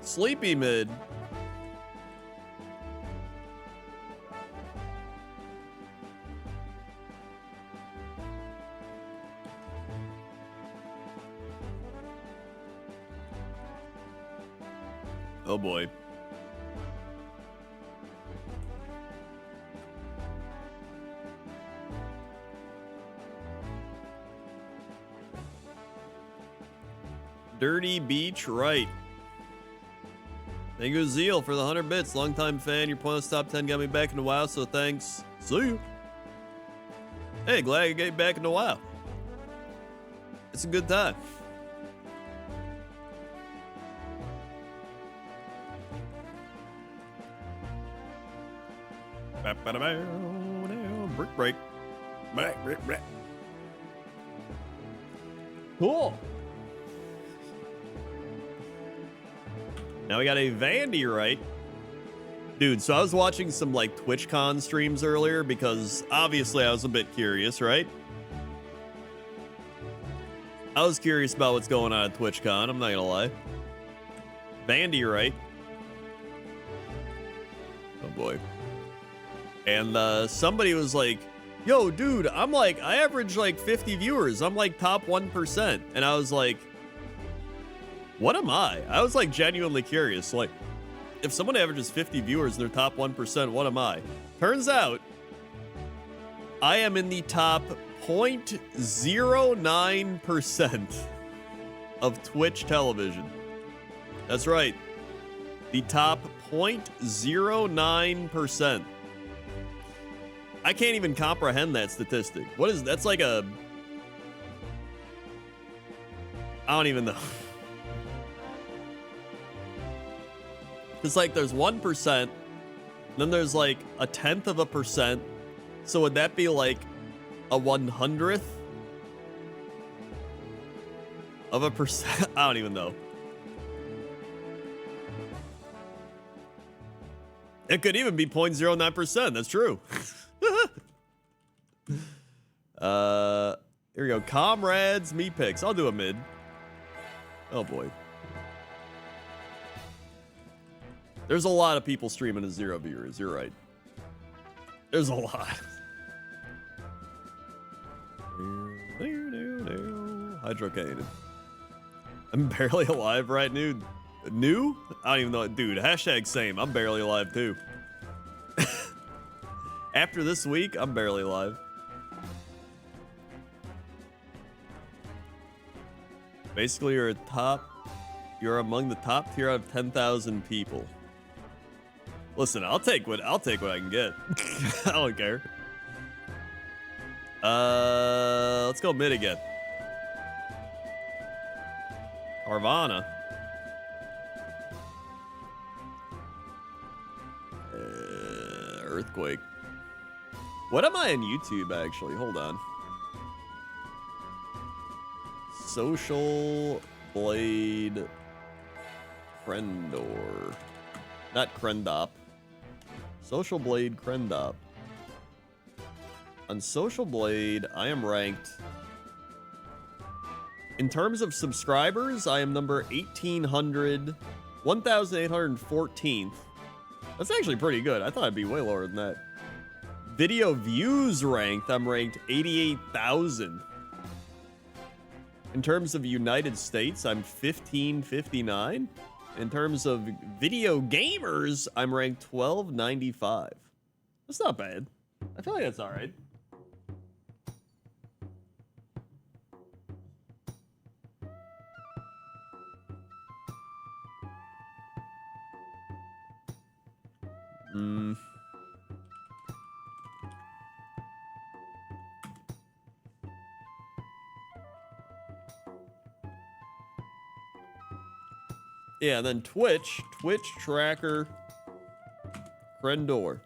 Sleepy mid. Oh boy. Dirty Beach right. Thank you, Zeal, for the 100 bits. Longtime fan. Your pointless top 10 got me back into WoW, so thanks. See you. Hey, glad you get back into WoW. It's a good time. Brick break. Cool. Now we got a Vandy, right? Dude, so I was watching some like TwitchCon streams earlier because obviously I was a bit curious, right? I was curious about what's going on at TwitchCon, I'm not gonna lie. Vandy, right? Oh boy. And somebody was like, yo, dude, I'm like, I average like 50 viewers. I'm like top 1%. And I was like, what am I? I was like genuinely curious. Like, if someone averages 50 viewers and they're top 1%, what am I? Turns out, I am in the top 0.09% of Twitch television. That's right. The top 0.09%. I can't even comprehend that statistic. What is that's like a I don't even know. It's like there's 1%, then there's like a 1/10 of a percent. So would that be like a 100th of a percent? I don't even know. It could even be 0.09%. That's true. Here we go. Comrades, me picks. I'll do a mid. Oh boy. There's a lot of people streaming at 0 viewers. You're right. There's a lot. Hydrocated. I'm barely alive, right, dude? New? I don't even know. Dude, hashtag same. I'm barely alive too. After this week, I'm barely alive. Basically, you're among the top tier out of 10,000 people. Listen, I'll take what I can get. I don't care. Let's go mid again. Carvana. Earthquake. What am I on YouTube actually? Hold on. Social Blade Krendor. Not Krendop. Social Blade Krendop. On Social Blade, I am ranked. In terms of subscribers, I am number 1,814th. That's actually pretty good. I thought I'd be way lower than that. Video views ranked, I'm ranked 88,000. In terms of United States, I'm 1559. In terms of video gamers, I'm ranked 1295. That's not bad. I feel like that's all right. Yeah, and then Twitch tracker, Krendor.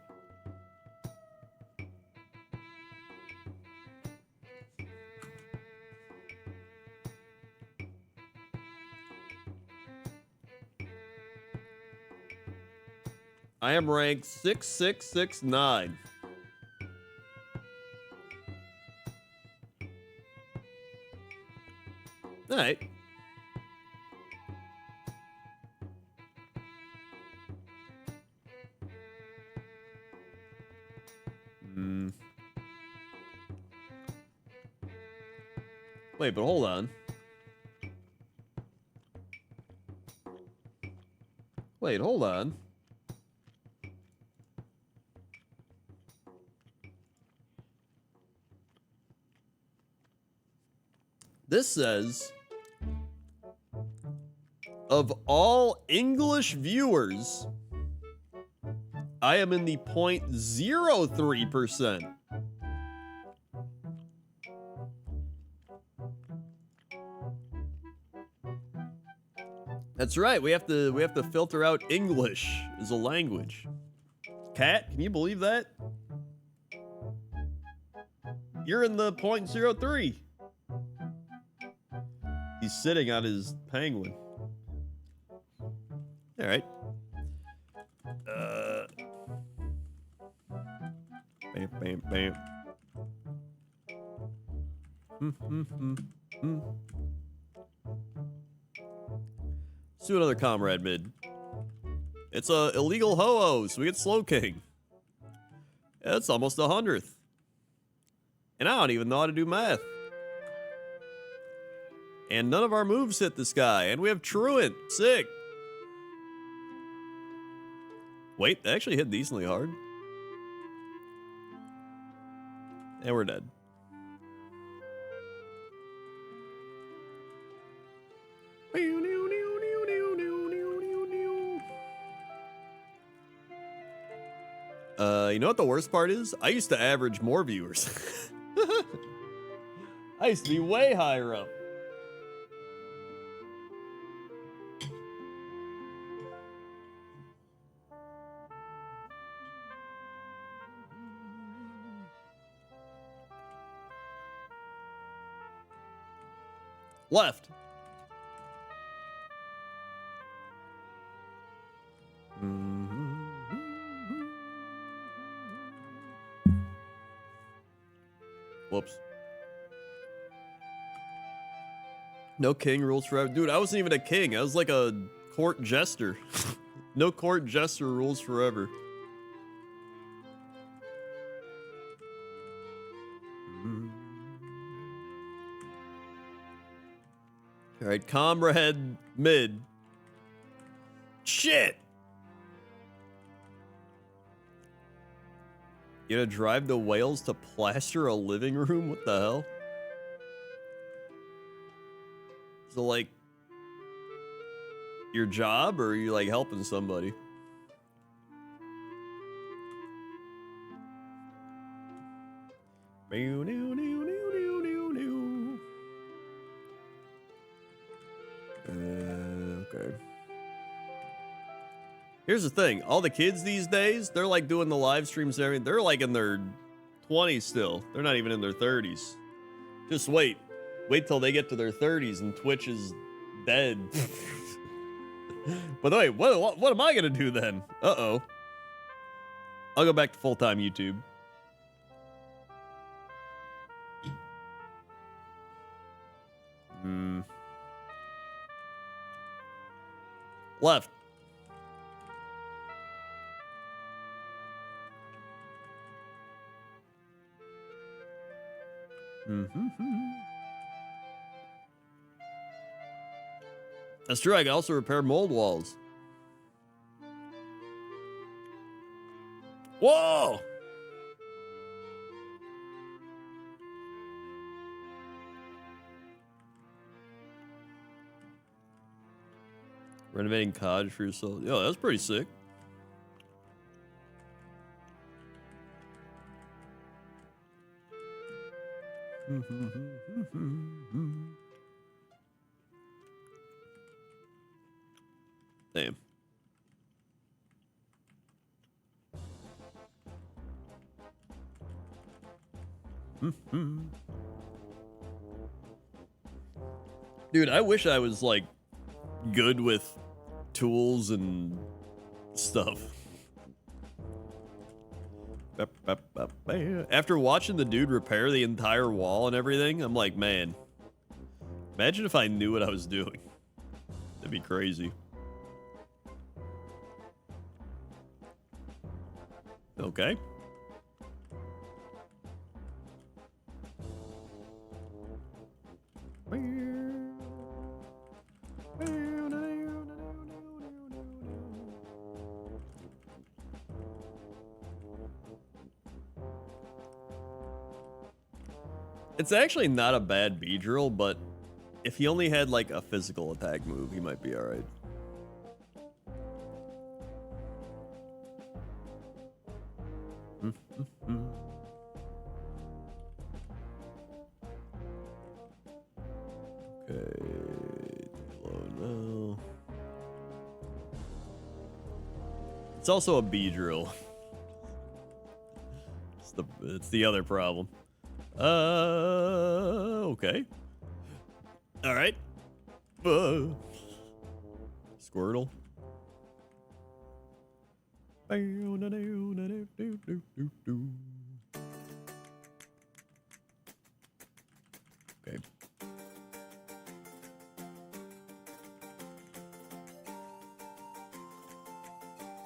I am ranked 6669. All right. Wait, but hold on. Wait, hold on. This says, of all English viewers, I am in the 0.03%. That's right. We have to filter out English as a language. Cat, can you believe that? You're in the 0.03. He's sitting on his penguin. All right. Bam, bam, bam. Let's do another comrade mid. It's a illegal ho-oh, so we get Slow King. Yeah, it's almost 100th. And I don't even know how to do math. And none of our moves hit this guy. And we have Truant. Sick. Wait, they actually hit decently hard. And we're dead. You know what the worst part is? I used to average more viewers. I used to be way higher up. Left. Whoops. No king rules forever. Dude, I wasn't even a king. I was like a court jester. No court jester rules forever. All right, comrade mid. Shit! You gotta drive to Wales to plaster a living room? What the hell? So, like, your job, or are you, like, helping somebody? Okay. Here's the thing. All the kids these days, they're, like, doing the live streams and everything. They're, like, in their 20s still. They're not even in their 30s. Just wait. Wait till they get to their 30s and Twitch is dead. But wait, what am I gonna do then? Uh-oh. I'll go back to full-time YouTube. Left. That's true. I can also repair mold walls. Whoa! Renovating cottage for yourself. Yo, that's pretty sick. Damn. Dude, I wish I was like good with tools and stuff. After watching the dude repair the entire wall and everything, I'm like, man, imagine if I knew what I was doing. That'd be crazy. Okay. It's actually not a bad B drill, but if he only had like a physical attack move, he might be alright. Okay. No. It's also a B drill. It's the other problem. Okay. All right. Squirtle. Okay.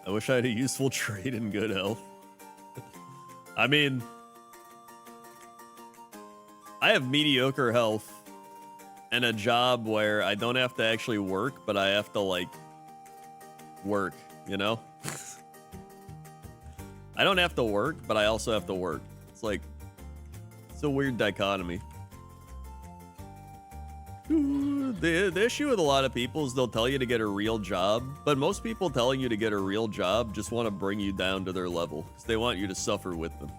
I wish I had a useful trade in good health. I mean, I have mediocre health and a job where I don't have to actually work, but I have to, like, work, you know? I don't have to work, but I also have to work. It's like, it's a weird dichotomy. The issue with a lot of people is they'll tell you to get a real job, but most people telling you to get a real job just want to bring you down to their level because they want you to suffer with them.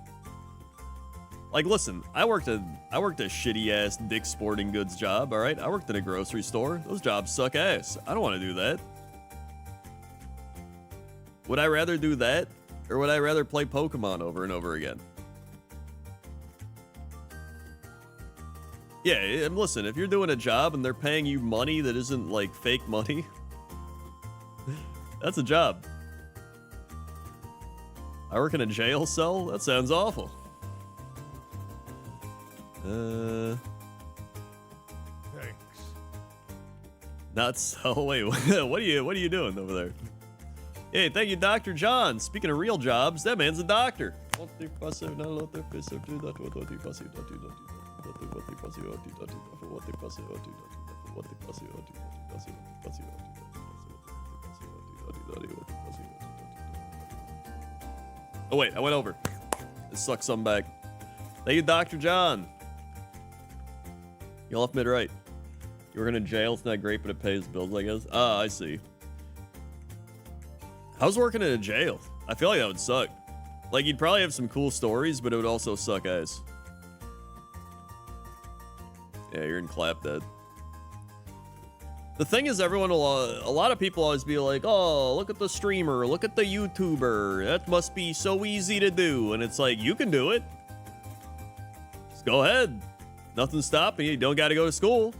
Like, listen, I worked a shitty ass Dick's Sporting Goods job, all right? I worked in a grocery store. Those jobs suck ass. I don't want to do that. Would I rather do that, or would I rather play Pokemon over and over again? Yeah, and listen, if you're doing a job and they're paying you money that isn't, like, fake money, that's a job. I work in a jail cell? That sounds awful. Thanks. Not so. Wait, what are you doing over there? Hey, thank you, Dr. John. Speaking of real jobs, that man's a doctor. Oh wait, I went over. Let's suck some back. Thank you, Dr. John. You left mid right. You were in jail. It's not great, but it pays bills, I guess. Ah, I see. How's working in a jail? I feel like that would suck. Like, you'd probably have some cool stories, but it would also suck ass. Yeah, you're in clap dead. The thing is, everyone will, a lot of people always be like, oh, look at the streamer, look at the YouTuber. That must be so easy to do. And it's like, you can do it. Just go ahead. Nothing's stopping you. You don't got to go to school.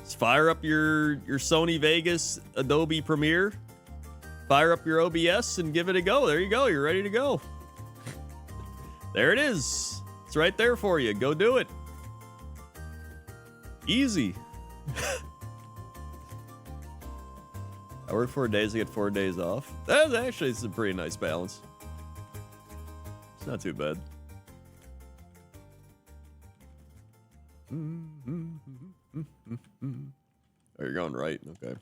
Just fire up your Sony Vegas Adobe Premiere. Fire up your OBS and give it a go. There you go. You're ready to go. There it is. It's right there for you. Go do it. Easy. I work 4 days, I get 4 days off. That's actually a pretty nice balance. It's not too bad. Oh, you're going right. Okay.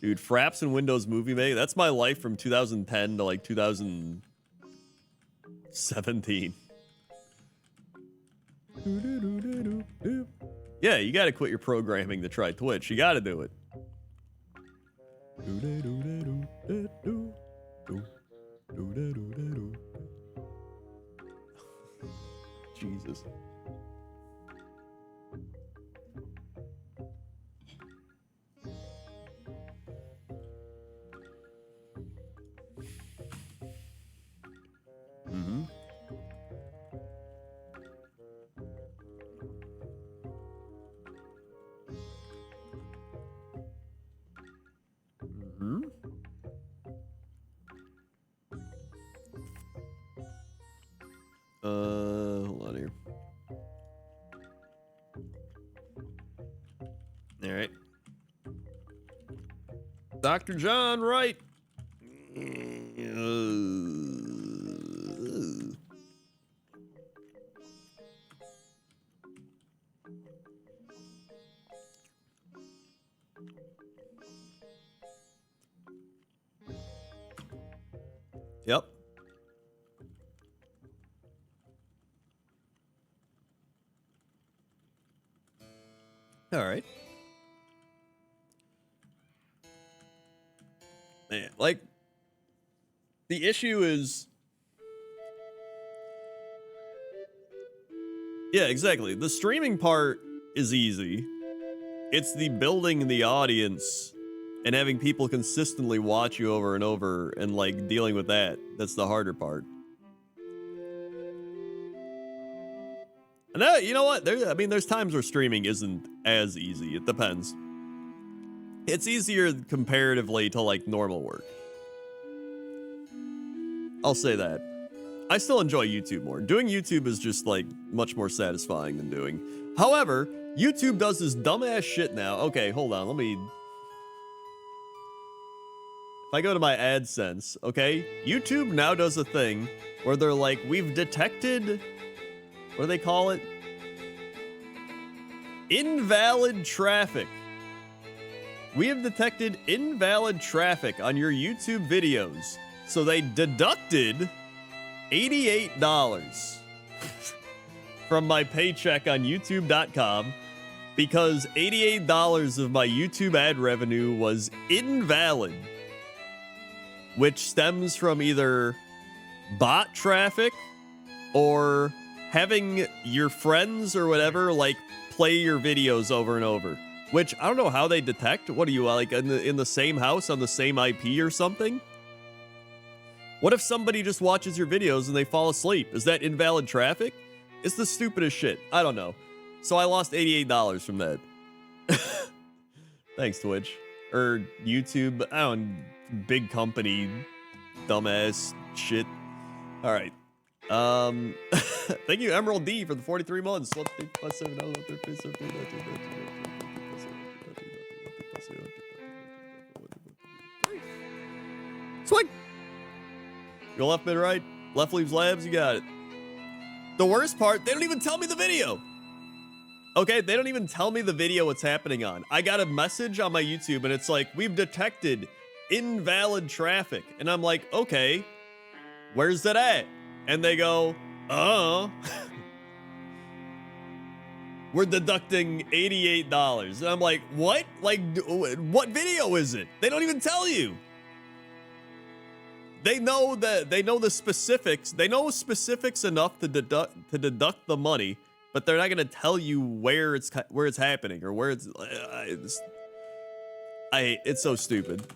Dude, Fraps and Windows Movie Maker. That's my life from 2010 to like 2017. Yeah, you gotta quit your programming to try Twitch. You gotta do it. Jesus. Mm-hmm. Mm-hmm. Hold on here. All right. Dr. John Wright. Yep. All right. Man, like, the issue is... Yeah, exactly. The streaming part is easy. It's the building the audience and having people consistently watch you over and over and, like, dealing with that. That's the harder part. And that, you know what? There's times where streaming isn't as easy. It depends. It's easier comparatively to, like, normal work. I'll say that. I still enjoy YouTube more. Doing YouTube is just, like, much more satisfying than doing. However, YouTube does this dumbass shit now. Okay, hold on. Let me... If I go to my AdSense, okay? YouTube now does a thing where they're like, we've detected... What do they call it? Invalid traffic. We have detected invalid traffic on your YouTube videos. So they deducted $88 from my paycheck on YouTube.com because $88 of my YouTube ad revenue was invalid, which stems from either bot traffic or having your friends or whatever, like, play your videos over and over. Which, I don't know how they detect. What are you, like, in the same house on the same IP or something? What if somebody just watches your videos and they fall asleep? Is that invalid traffic? It's the stupidest shit. I don't know. So I lost $88 from that. Thanks, Twitch. Or YouTube. I don't know, big company, dumbass shit. All right. Thank you, Emerald D, for the 43 months. Swing. Go left, mid, right. Left leaves labs. You got it. The worst part, they don't even tell me the video. Okay, they don't even tell me the video it's happening on. I got a message on my YouTube and it's like, we've detected invalid traffic. And I'm like, okay, where's that at? And they go, we're deducting $88. And I'm like, what? Like, what video is it? They don't even tell you. They know the specifics. They know specifics enough to deduct the money, but they're not going to tell you where it's happening or where it's it's so stupid.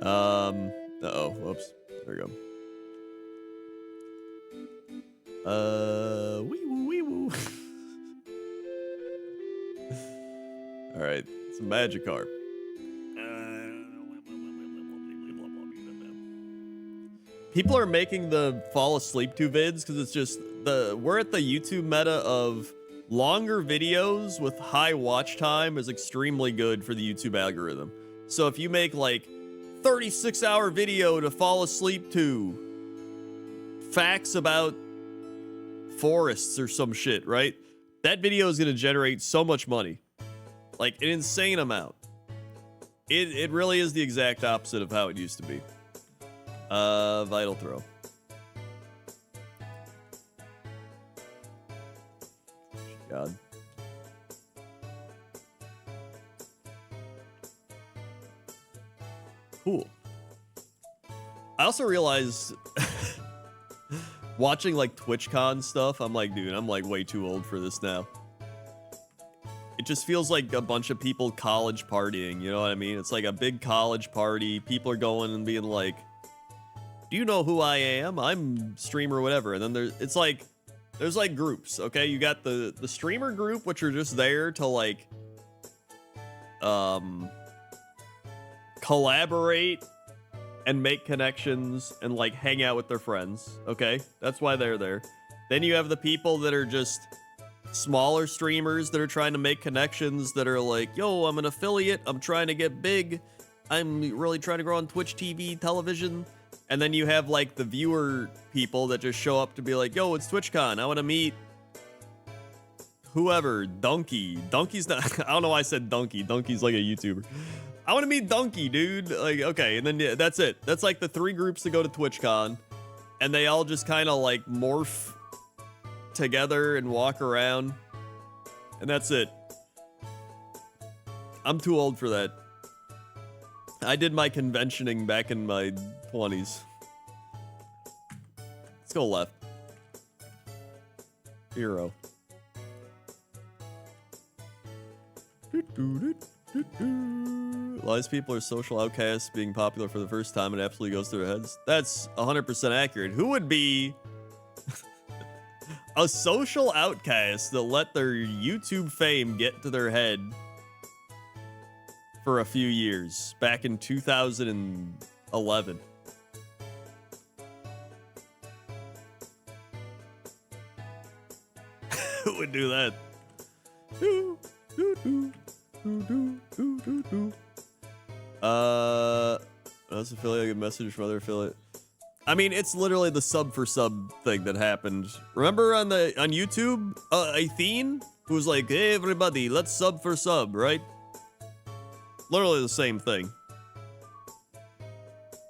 Uh-oh, whoops. There we go. Wee woo. All right, it's a Magikarp. People are making the fall asleep to vids because it's just we're at the YouTube meta of longer videos with high watch time is extremely good for the YouTube algorithm. So if you make like 36-hour video to fall asleep to facts about forests or some shit, right? That video is going to generate so much money. Like an insane amount. It really is the exact opposite of how it used to be. Vital throw. God. Cool. I also realized watching like TwitchCon stuff, I'm like, dude, I'm like way too old for this now. It just feels like a bunch of people college partying, you know what I mean? It's like a big college party. People are going and being like, do you know who I am? I'm streamer, whatever. And then there's like groups, okay? You got the streamer group, which are just there to like collaborate and make connections and like hang out with their friends, okay? That's why they're there. Then you have the people that are just smaller streamers that are trying to make connections that are like, yo, I'm an affiliate, I'm trying to get big, I'm really trying to grow on Twitch TV, television. And then you have like the viewer people that just show up to be like, yo, it's TwitchCon, I want to meet whoever, Donkey. Donkey's not, I don't know why I said Donkey. Donkey's like a YouTuber. I want to meet Donkey, dude. Like, okay, and then yeah, that's it. That's like the 3 groups that go to TwitchCon. And they all just kind of like morph together and walk around. And that's it. I'm too old for that. I did my conventioning back in my 20s. Let's go left. Hero. A lot of people are social outcasts being popular for the first time and absolutely goes through their heads. That's 100% accurate. Who would be a social outcast that let their YouTube fame get to their head for a few years back in 2011? Who would do that? That's affiliate, I get a message from other affiliate. I mean, it's literally the sub for sub thing that happened. Remember on YouTube, Athene, who was like, hey everybody, let's sub for sub, right? Literally the same thing.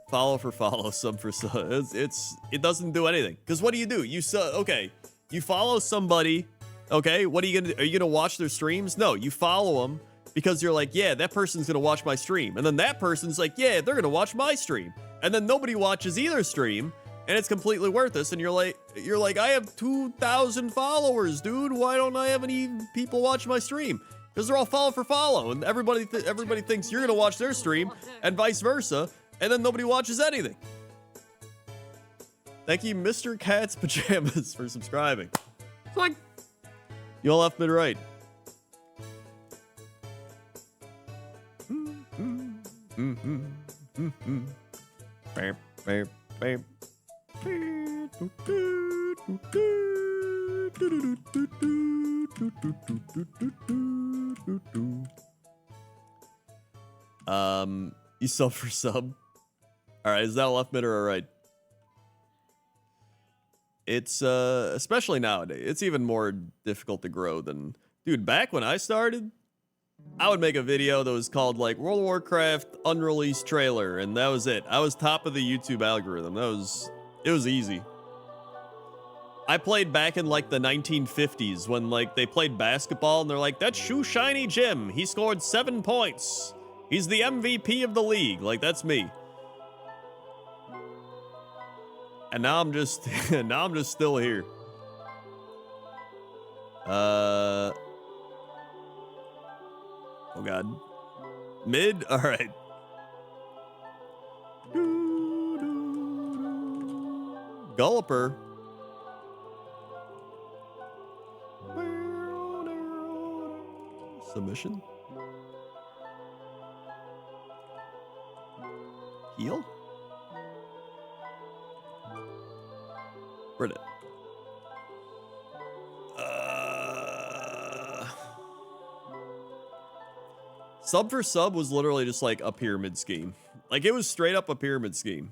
Follow for follow, sub for sub. It doesn't do anything. Because what do? Okay, you follow somebody, okay, are you gonna watch their streams? No, you follow them because you're like, yeah, that person's gonna watch my stream. And then that person's like, yeah, they're gonna watch my stream. And then nobody watches either stream, and it's completely worthless. And you're like, I have 2,000 followers, dude. Why don't I have any people watch my stream? Because they're all follow for follow, and everybody thinks you're gonna watch their stream, and vice versa, and then nobody watches anything. Thank you, Mr. Cat's Pajamas, for subscribing. Like, you all left, mid, right. You sub for sub. All right, is that left, mid, or right? It's especially nowadays, it's even more difficult to grow than, dude, back when I started, I would make a video that was called like World of Warcraft unreleased trailer, and that was it. I was top of the YouTube algorithm. It was easy. I played back in like the 1950s when like they played basketball and they're like, that's Shu Shiny Jim. He scored 7 points. He's the MVP of the league. Like, that's me. And now I'm just now I'm just still here. Oh god. Mid? Alright. Gulliper. Submission. Heal? Where'd it? Sub for sub was literally just like a pyramid scheme. Like, it was straight up a pyramid scheme.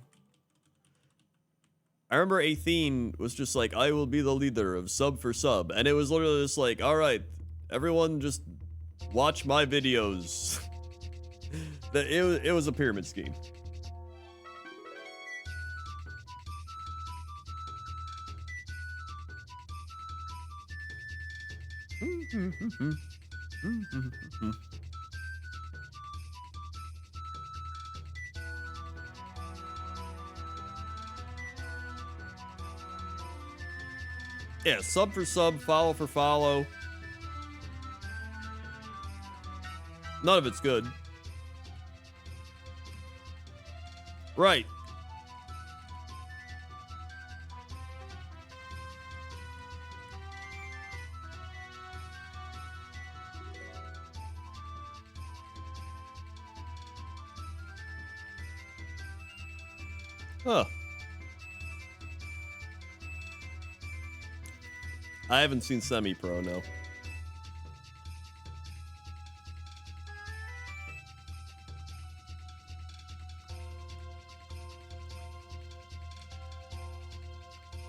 I remember Athene was just like, I will be the leader of sub for sub. And it was literally just like, all right, everyone just watch my videos. It was a pyramid scheme. Yeah, sub for sub, follow for follow. None of it's good. Right. Huh. I haven't seen semi-pro, no.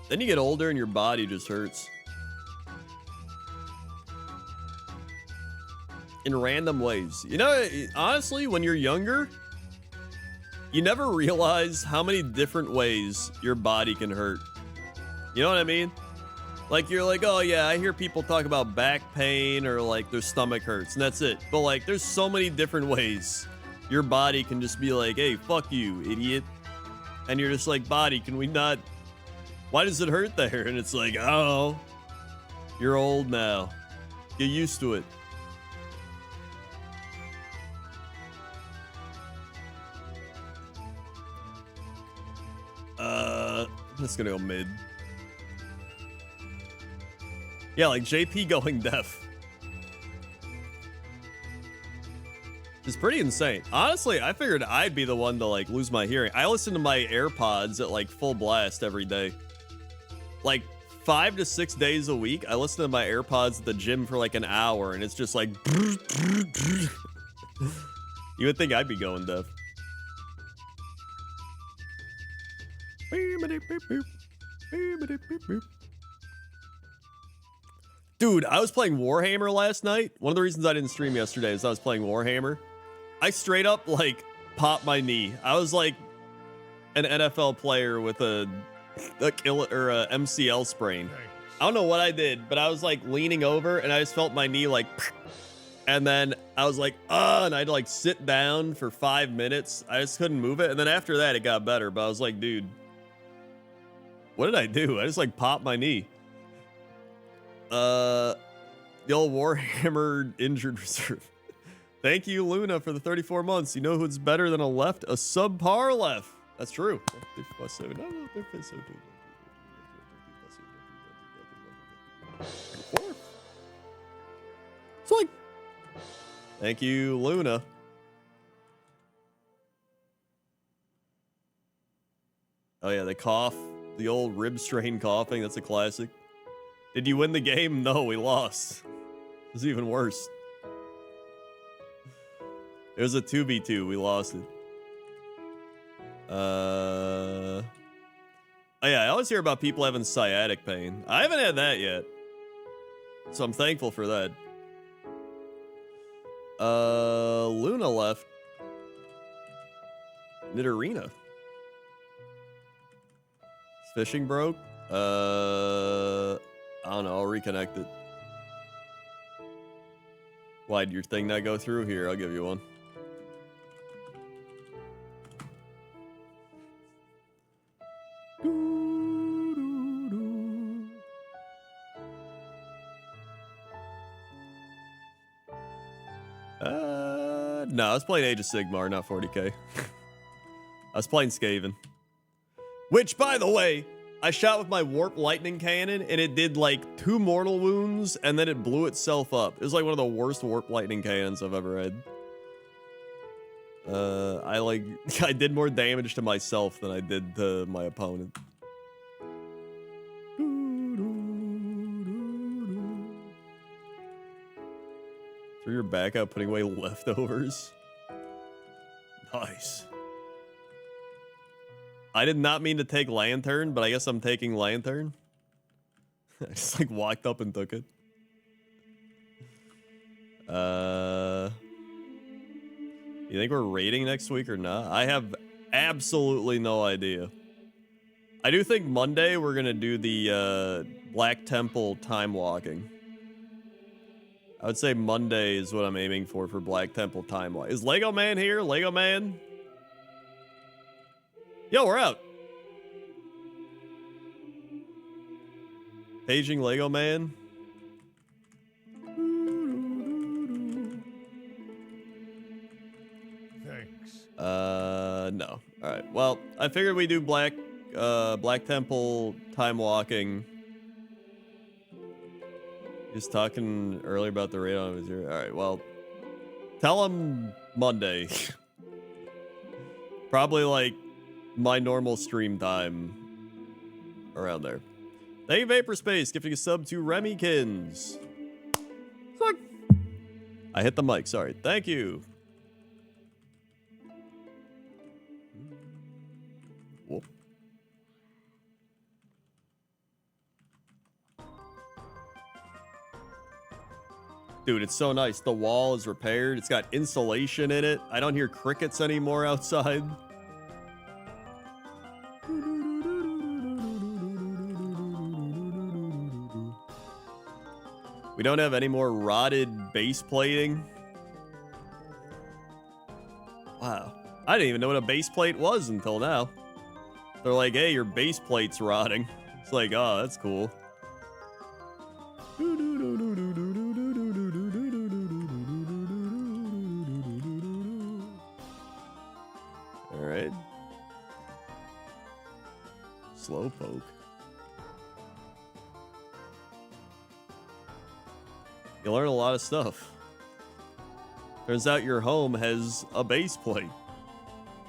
Then you get older and your body just hurts. In random ways. You know, honestly, when you're younger, you never realize how many different ways your body can hurt. You know what I mean? Like, you're like, oh yeah, I hear people talk about back pain or like their stomach hurts and that's it. But like, there's so many different ways your body can just be like, hey, fuck you, idiot. And you're just like, body, can we not, why does it hurt there? And it's like, oh, you're old now. Get used to it. I'm just gonna go mid. Yeah, like JP going deaf. It's pretty insane. Honestly, I figured I'd be the one to like lose my hearing. I listen to my AirPods at like full blast every day. Like 5 to 6 days a week, I listen to my AirPods at the gym for like an hour and it's just like you would think I'd be going deaf. Dude, I was playing Warhammer last night. One of the reasons I didn't stream yesterday is I was playing Warhammer. I straight up like popped my knee. I was like an NFL player with a MCL sprain. I don't know what I did, but I was like leaning over and I just felt my knee like, and then I was like, and I'd like sit down for 5 minutes. I just couldn't move it. And then after that, it got better. But I was like, dude, what did I do? I just like popped my knee. The old Warhammer injured reserve. Thank you, Luna, for the 34 months. You know who's better than a left? A subpar left. That's true. It's like, thank you, Luna. Oh yeah, they cough. The old rib strain coughing. That's a classic. Did you win the game? No, we lost. It was even worse. It was a 2v2. We lost it. Oh yeah, I always hear about people having sciatic pain. I haven't had that yet, so I'm thankful for that. Luna left. Nidorina. Fishing broke. I don't know. I'll reconnect it. Why'd your thing not go through? Here, I'll give you one. No, I was playing Age of Sigmar, not 40k. I was playing Skaven. Which, by the way, I shot with my Warp Lightning Cannon, and it did like 2 mortal wounds, and then it blew itself up. It was like one of the worst Warp Lightning Cannons I've ever had. I did more damage to myself than I did to my opponent. Through your back out, putting away leftovers. Nice. I did not mean to take Lantern, but I guess I'm taking Lantern. I just like walked up and took it. You think we're raiding next week or not? I have absolutely no idea. I do think Monday we're gonna do the Black Temple time walking. I would say Monday is what I'm aiming for Black Temple time walk. Is Lego Man here? Lego Man? Yo, we're out. Paging Lego Man. Thanks. No. All right. Well, I figured we do Black Temple time walking. Just talking earlier about the raid on his ear. All right. Well, tell him Monday. Probably like my normal stream time around there. Thank you, Vapor Space, gifting a sub to Remykins. I hit the mic, sorry. Thank you. Whoop. Dude, it's so nice. The wall is repaired. It's got insulation in it. I don't hear crickets anymore outside. We don't have any more rotted base plating. Wow. I didn't even know what a base plate was until now. They're like, hey, your base plate's rotting. It's like, oh, that's cool. All right. Slowpoke. You learn a lot of stuff. Turns out your home has a base plate.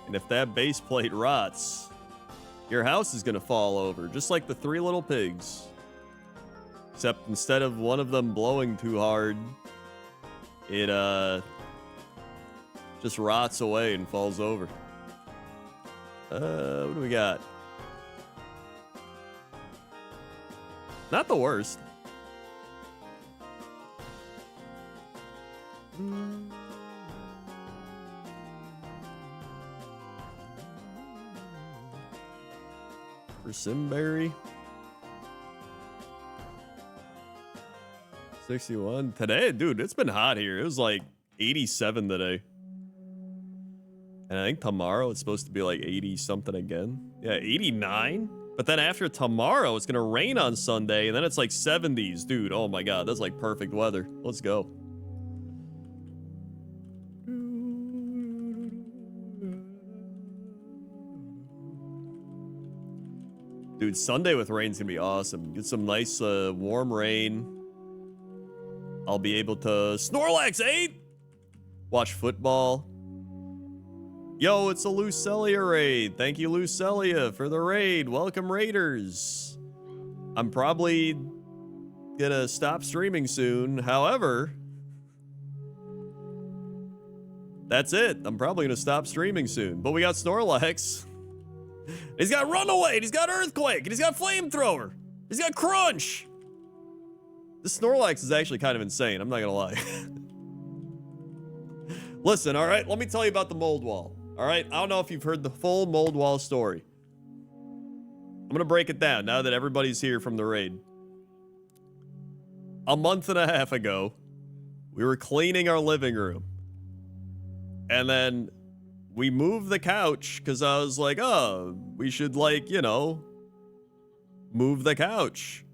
And if that base plate rots, your house is going to fall over, just like the 3 little pigs. Except instead of one of them blowing too hard, it just rots away and falls over. What do we got? Not the worst. For Simberry. 61 today, dude. It's been hot here. It was like 87 today, and I think tomorrow it's supposed to be like 80 something again. Yeah, 89. But then after tomorrow, it's gonna rain on Sunday, and then it's like 70s, dude. Oh my god, that's like perfect weather. Let's go. Dude, Sunday with rain's gonna be awesome. Get some nice warm rain. I'll be able to Snorlax 8! Watch football. Yo, it's a Lucelia raid. Thank you, Lucelia, for the raid. Welcome, Raiders. I'm probably gonna stop streaming soon. However, that's it. I'm probably gonna stop streaming soon. But we got Snorlax. He's got runaway, and he's got earthquake, and he's got flamethrower. He's got crunch. This Snorlax is actually kind of insane. I'm not gonna lie. Listen, all right, let me tell you about the mold wall. All right, I don't know if you've heard the full mold wall story. I'm gonna break it down now that everybody's here from the raid. A month and a half ago, we were cleaning our living room. And then we moved the couch because I was like, oh, we should, like, you know, move the couch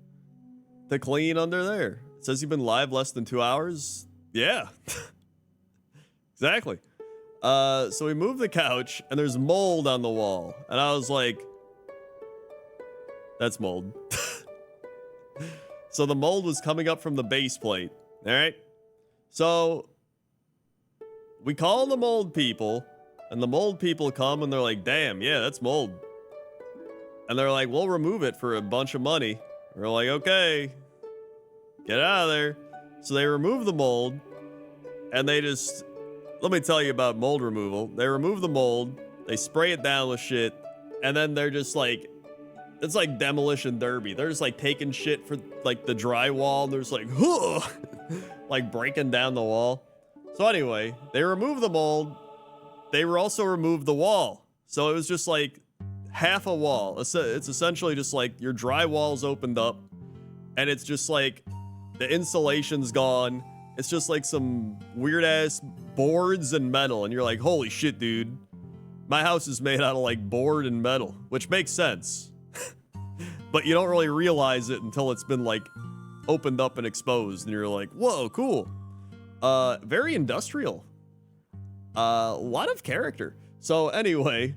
to clean under there. It says you've been live less than 2 hours. Yeah. Exactly. So we moved the couch and there's mold on the wall. And I was like, that's mold. So the mold was coming up from the base plate. All right. So we call the mold people, and the mold people come and they're like, damn, yeah, that's mold. And they're like, we'll remove it for a bunch of money. We're like, okay, get out of there. So they remove the mold, and they just, let me tell you about mold removal. They remove the mold, they spray it down with shit, and then they're just like, it's like demolition derby. They're just like taking shit for like the drywall, and they're just like, huh, like breaking down the wall. So anyway, they removed the mold. They were also removed the wall. So it was just like half a wall. It's essentially just like your drywall's opened up, and it's just like the insulation's gone. It's just like some weird ass boards and metal, and you're like, holy shit, dude. My house is made out of like board and metal, which makes sense. But you don't really realize it until it's been like opened up and exposed, and you're like, whoa, cool. Very industrial. A lot of character. So anyway,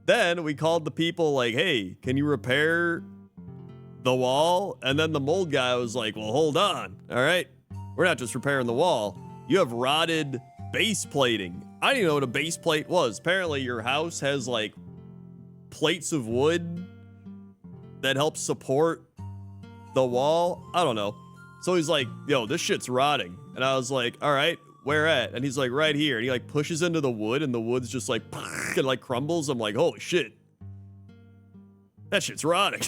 then we called the people like, hey, can you repair the wall? And then the mold guy was like, well, hold on. All right. We're not just repairing the wall. You have rotted base plating. I didn't even know what a base plate was. Apparently your house has like plates of wood that help support the wall. I don't know. So he's like, yo, this shit's rotting. And I was like, all right, where at? And he's like, right here. And he like pushes into the wood, and the wood's just like, and like crumbles. I'm like, holy shit. That shit's rotting.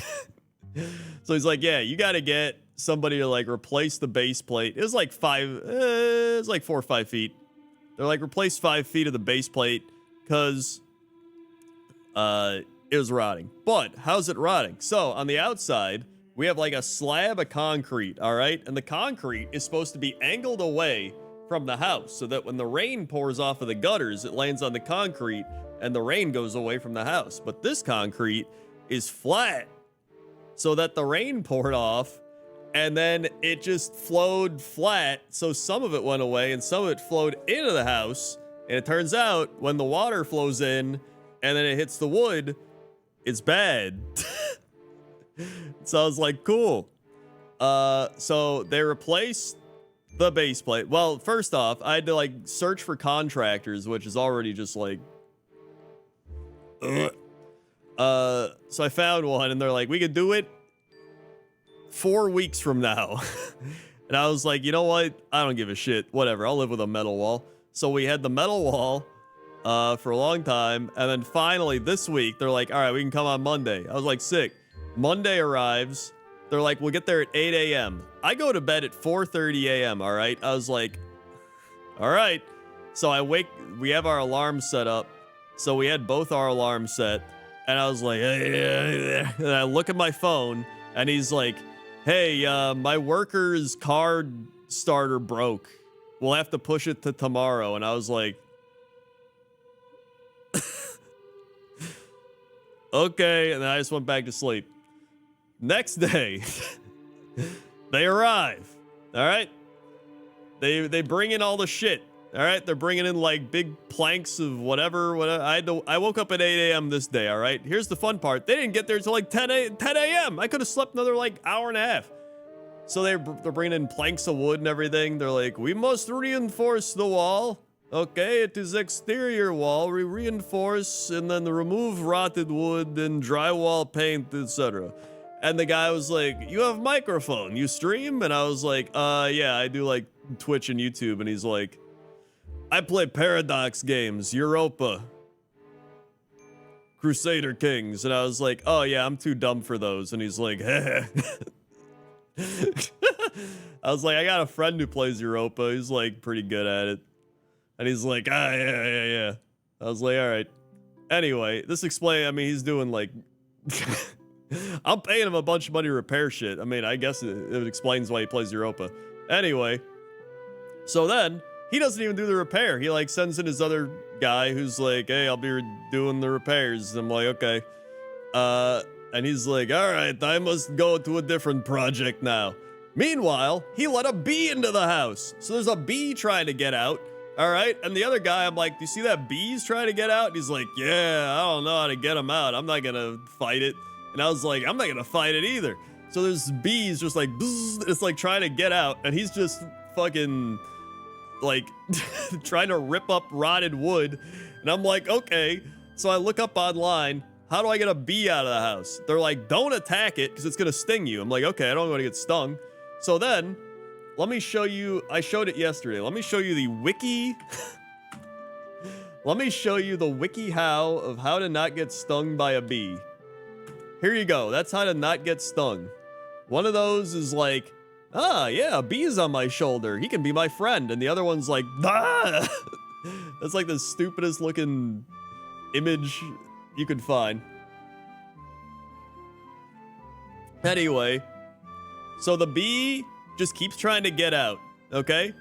So he's like, yeah, you got to get somebody to like replace the base plate. It was like 4 or 5 feet. They're like, replace 5 feet of the base plate because it was rotting. But how's it rotting? So on the outside, we have like a slab of concrete, all right? And the concrete is supposed to be angled away from the house so that when the rain pours off of the gutters, it lands on the concrete and the rain goes away from the house. But this concrete is flat so that the rain poured off and then it just flowed flat. So some of it went away and some of it flowed into the house. And it turns out when the water flows in and then it hits the wood, it's bad. So I was like, cool. So they replaced the base plate. Well, first off, I had to like search for contractors, which is already just like, so I found one, and they're like, we could do it 4 weeks from now. And I was like, you know what? I don't give a shit. Whatever. I'll live with a metal wall. So we had the metal wall for a long time, and then finally this week they're like, all right, we can come on Monday. I was like, sick. Monday arrives. They're like, we'll get there at 8 a.m. I go to bed at 4:30 a.m., all right? I was like, all right. So we have our alarm set up. So we had both our alarms set. And I was like, and I look at my phone, and he's like, hey, my worker's car starter broke. We'll have to push it to tomorrow. And I was like, okay. And then I just went back to sleep. Next day, they arrive. All right. They bring in all the shit. All right. They're bringing in like big planks of whatever. I woke up at 8 a.m. this day. All right. Here's the fun part. They didn't get there until like 10 a.m. I could have slept another like hour and a half. So they're bringing in planks of wood and everything. They're like, we must reinforce the wall. Okay, it is exterior wall. We reinforce and then remove rotted wood and drywall paint, etc. And the guy was like, you have microphone, you stream? And I was like, yeah, I do like Twitch and YouTube. And he's like, I play Paradox games, Europa. Crusader Kings. And I was like, oh yeah, I'm too dumb for those. And he's like, heh. I was like, I got a friend who plays Europa. He's like pretty good at it. And he's like, yeah. I was like, all right. Anyway, this I mean, he's doing like, I'm paying him a bunch of money to repair shit. I mean, I guess it explains why he plays Europa. Anyway, so then he doesn't even do the repair. He like sends in his other guy who's like, hey, I'll be doing the repairs. I'm like, okay. And he's like, all right, I must go to a different project now. Meanwhile, he let a bee into the house. So there's a bee trying to get out. All right. And the other guy, I'm like, do you see that bee's trying to get out? And he's like, yeah, I don't know how to get him out. I'm not going to fight it. And I was like, I'm not going to fight it either. So there's bees just like, bzz, it's like trying to get out. And he's just fucking like trying to rip up rotted wood. And I'm like, okay. So I look up online, how do I get a bee out of the house? They're like, don't attack it because it's going to sting you. I'm like, okay, I don't want to get stung. So then let me show you, I showed it yesterday. Let me show you the wiki. Let me show you the wiki of how to not get stung by a bee. Here you go. That's how to not get stung. One of those is like, ah, yeah, a bee's on my shoulder. He can be my friend. And the other one's like, ah. That's like the stupidest looking image you could find. Anyway, so the bee just keeps trying to get out, okay?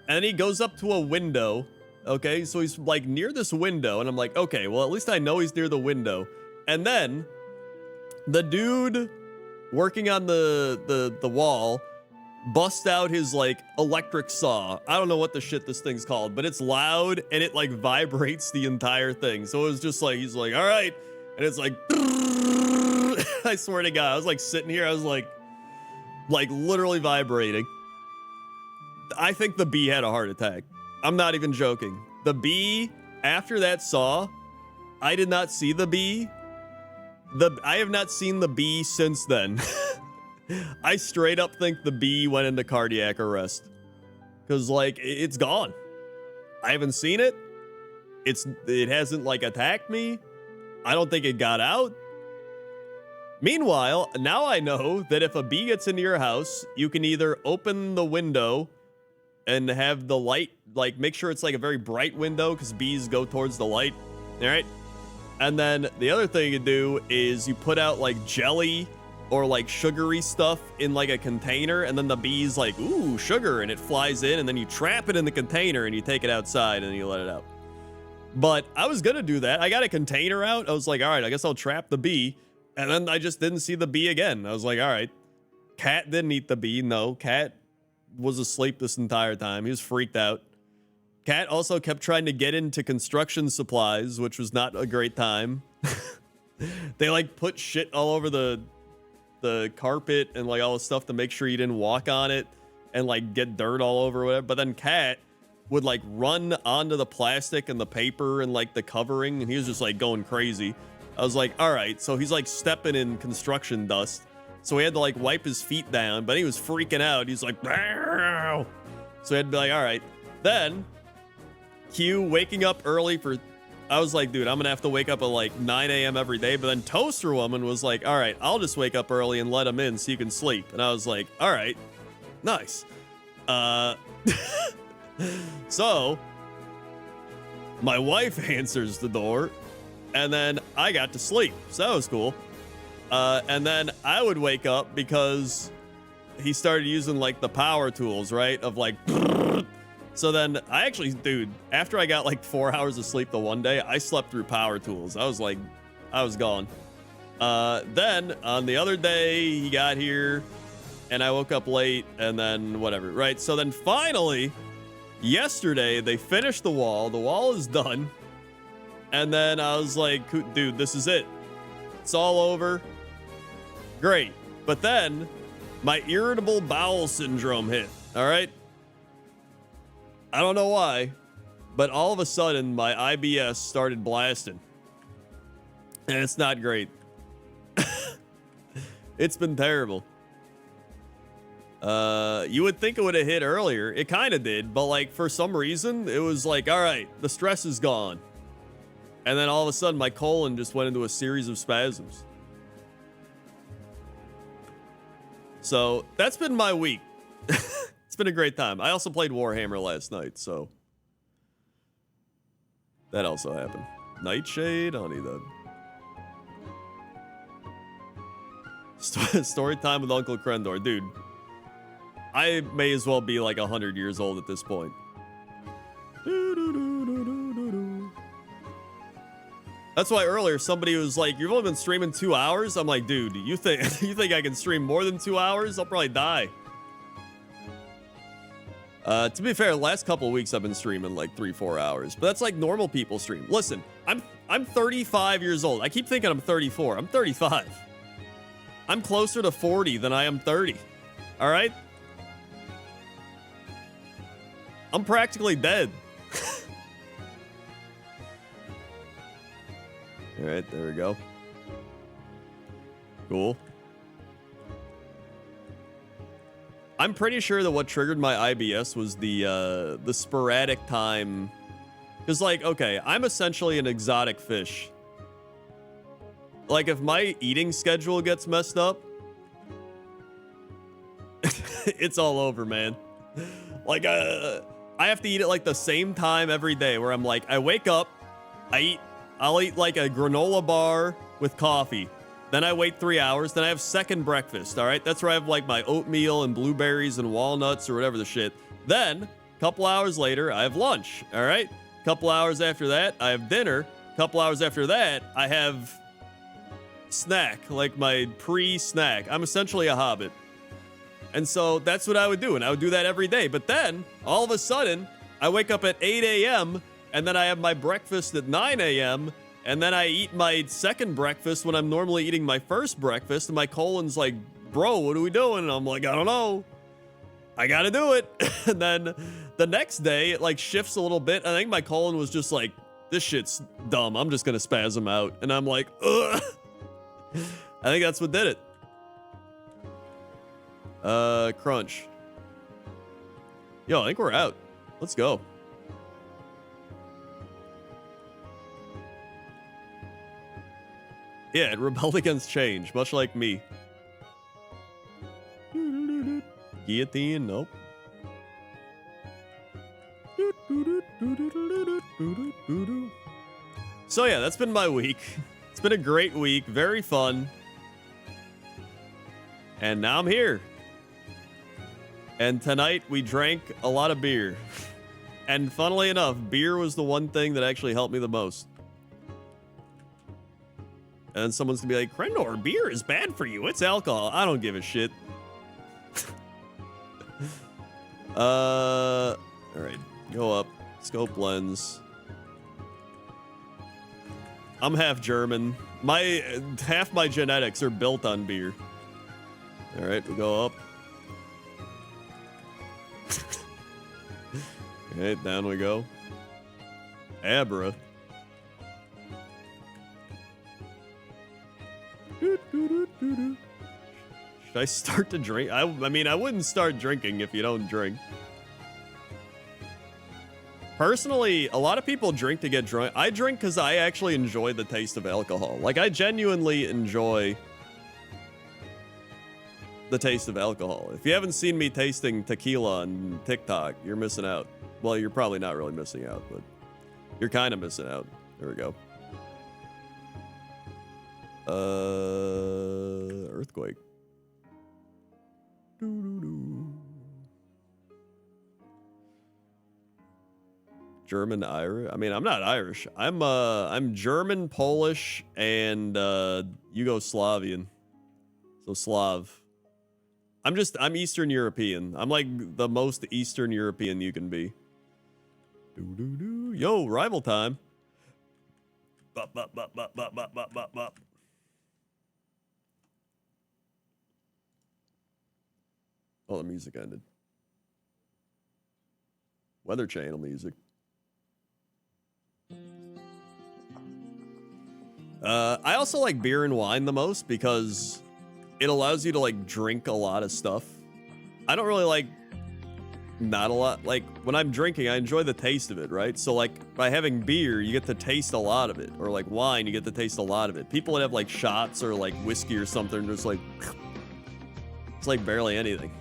And he goes up to a window, okay? So he's like near this window, and I'm like, okay, well, at least I know he's near the window. And then the dude working on the wall busts out his like electric saw. I don't know what the shit this thing's called, but it's loud and it like vibrates the entire thing. So it was just like, he's like, all right. And it's like, I swear to God, I was like sitting here, I was like literally vibrating. I think the bee had a heart attack. I'm not even joking. The bee, after that saw, I did not see the bee. I have not seen the bee since then. I straight up think the bee went into cardiac arrest. Because, like, it's gone. I haven't seen it. It hasn't, like, attacked me. I don't think it got out. Meanwhile, now I know that if a bee gets into your house, you can either open the window and have the light, like, make sure it's, like, a very bright window because bees go towards the light. All right? And then the other thing you do is you put out, like, jelly or like sugary stuff in like a container, and then the bee's like, ooh, sugar, and it flies in, and then you trap it in the container and you take it outside and you let it out. But I was gonna do that. I got a container out. I was like, all right, I guess I'll trap the bee. And then I just didn't see the bee again. I was like, all right. Cat didn't eat the bee. No, Cat was asleep this entire time. He was freaked out. Cat also kept trying to get into construction supplies, which was not a great time. They like put shit all over the carpet and like all the stuff to make sure you didn't walk on it and like get dirt all over or whatever. But then Cat would like run onto the plastic and the paper and like the covering, and he was just like going crazy. I was like, all right. So he's like stepping in construction dust. So he had to like wipe his feet down, but he was freaking out. He's like, "Meow." So he had to be like, all right. Then Q waking up early I was like, dude, I'm gonna have to wake up at like 9 a.m. every day. But then Toaster Woman was like, all right, I'll just wake up early and let him in so you can sleep. And I was like, all right, nice. So my wife answers the door, and then I got to sleep. So that was cool. And then I would wake up because he started using like the power tools, right? Of like, so then I actually, dude, after I got like 4 hours of sleep the one day, I slept through power tools. I was like, I was gone. Then on the other day, he got here and I woke up late and then whatever, right? So then finally, yesterday, they finished the wall. The wall is done. And then I was like, dude, this is it. It's all over. Great. But then my irritable bowel syndrome hit, all right? I don't know why, but all of a sudden my IBS started blasting. And it's not great. It's been terrible. You would think it would have hit earlier. It kind of did, but like for some reason, it was like, all right, the stress is gone. And then all of a sudden, my colon just went into a series of spasms. So that's been my week. It's been a great time. I also played Warhammer last night, so that also happened. Nightshade, honey, then. Story time with Uncle Krendor. Dude, I may as well be like 100 years old at this point. That's why earlier somebody was like, "You've only been streaming 2 hours?" I'm like, dude, you think I can stream more than 2 hours? I'll probably die. To be fair, the last couple of weeks I've been streaming like 3-4 hours, but that's like normal people stream. Listen, I'm 35 years old. I keep thinking I'm 34. I'm 35. I'm closer to 40 than I am 30. All right? I'm practically dead. All right, there we go. Cool. I'm pretty sure that what triggered my IBS was the sporadic time. Because, like, okay, I'm essentially an exotic fish. Like, if my eating schedule gets messed up, it's all over, man. Like, I have to eat at, like, the same time every day, where I'm like, I wake up, I'll eat, like, a granola bar with coffee. Then I wait 3 hours. Then I have second breakfast, all right? That's where I have, like, my oatmeal and blueberries and walnuts or whatever the shit. Then, a couple hours later, I have lunch, all right? A couple hours after that, I have dinner. A couple hours after that, I have snack, like my pre-snack. I'm essentially a hobbit. And so that's what I would do, and I would do that every day. But then, all of a sudden, I wake up at 8 a.m., and then I have my breakfast at 9 a.m., and then I eat my second breakfast when I'm normally eating my first breakfast, and my colon's like, bro, what are we doing? And I'm like, I don't know. I gotta do it. And then the next day, it like shifts a little bit. I think my colon was just like, this shit's dumb. I'm just gonna spasm out. And I'm like, ugh. I think that's what did it. Crunch. Yo, I think we're out. Let's go. Yeah, it rebelled against change, much like me. Guillotine, nope. So yeah, that's been my week. It's been a great week, very fun. And now I'm here. And tonight we drank a lot of beer. And funnily enough, beer was the one thing that actually helped me the most. And someone's gonna be like, Krendor, beer is bad for you. It's alcohol. I don't give a shit. All right, go up. Scope lens. I'm half German. Half my genetics are built on beer. All right, we go up. All right, down we go. Abra. Should I start to drink? I mean, I wouldn't start drinking if you don't drink. Personally, a lot of people drink to get drunk. I drink because I actually enjoy the taste of alcohol. Like, I genuinely enjoy the taste of alcohol. If you haven't seen me tasting tequila on TikTok, you're missing out. Well, you're probably not really missing out, but you're kind of missing out. There we go. Earthquake. German, Irish. I mean, I'm not Irish. I'm German, Polish, and Yugoslavian. So Slav. I'm Eastern European. I'm like the most Eastern European you can be. Yo, rival time. Bop, bop, bop, bop, bop, bop, bop, bop, bop. Oh, the music ended. Weather Channel music. I also like beer and wine the most because it allows you to like drink a lot of stuff. I don't really like not a lot. Like, when I'm drinking, I enjoy the taste of it, right? So, like, by having beer, you get to taste a lot of it. Or, like, wine, you get to taste a lot of it. People that have, like, shots or, like, whiskey or something, just, like, it's, like, barely anything.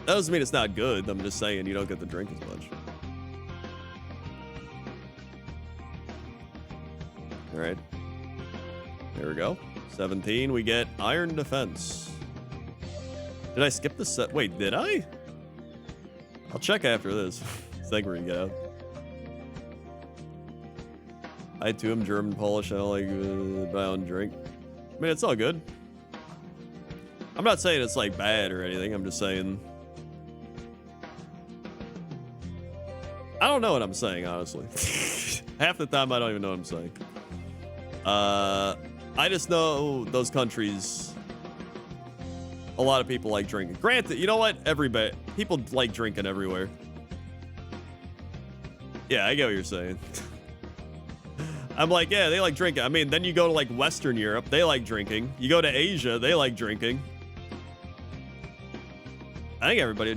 That doesn't mean it's not good. I'm just saying you don't get to drink as much. All right. There we go. 17, we get Iron Defense. Did I skip the set? Wait, did I? I'll check after this. I think we're gonna get out. I too am German, Polish. I don't like but I don't drink. I mean, it's all good. I'm not saying it's like bad or anything. I'm just saying. I don't know what I'm saying, honestly. Half the time, I don't even know what I'm saying. I just know those countries. A lot of people like drinking. Granted, you know what? People like drinking everywhere. Yeah, I get what you're saying. I'm like, yeah, they like drinking. I mean, then you go to like Western Europe, they like drinking. You go to Asia, they like drinking. I think everybody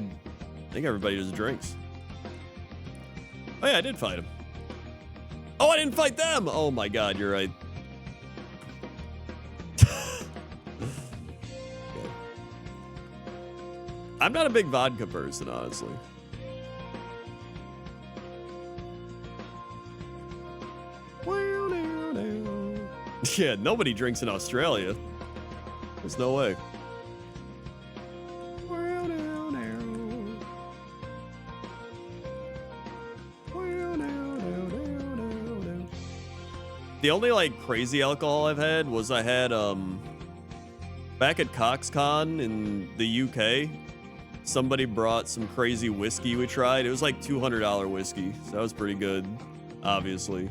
just drinks. Oh yeah, I did fight him. Oh, I didn't fight them. Oh my God, you're right. I'm not a big vodka person, honestly. Yeah, nobody drinks in Australia. There's no way. The only like crazy alcohol I've had was I had back at CoxCon in the UK. Somebody brought some crazy whiskey we tried. It was like $200 whiskey, so that was pretty good, obviously.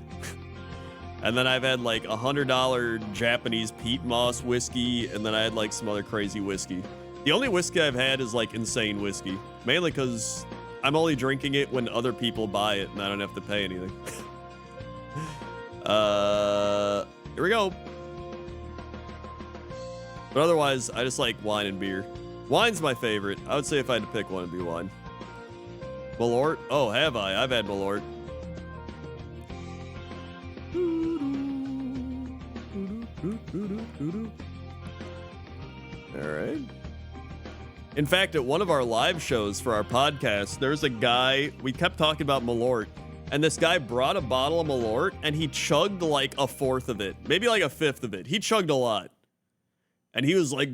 And then I've had like $100 Japanese peat moss whiskey, and then I had like some other crazy whiskey. The only whiskey I've had is like insane whiskey, mainly because I'm only drinking it when other people buy it and I don't have to pay anything. Here we go. But otherwise, I just like wine and beer. Wine's my favorite. I would say if I had to pick one, it'd be wine. Malort? Oh, have I? I've had Malort. All right. In fact, at one of our live shows for our podcast, there's a guy, we kept talking about Malort, and this guy brought a bottle of Malort, and he chugged like a fourth of it, maybe like a fifth of it. He chugged a lot. And he was like,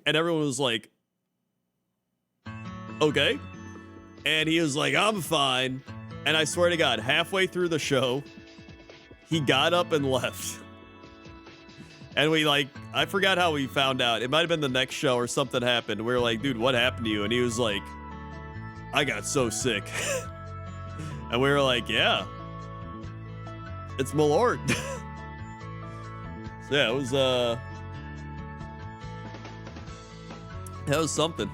and everyone was like, okay. And he was like, I'm fine. And I swear to God, halfway through the show, he got up and left. And we like, I forgot how we found out. It might have been the next show or something happened. We were like, dude, what happened to you? And he was like, I got so sick. And we were like, yeah, it's Malort. So yeah, it was, that was something.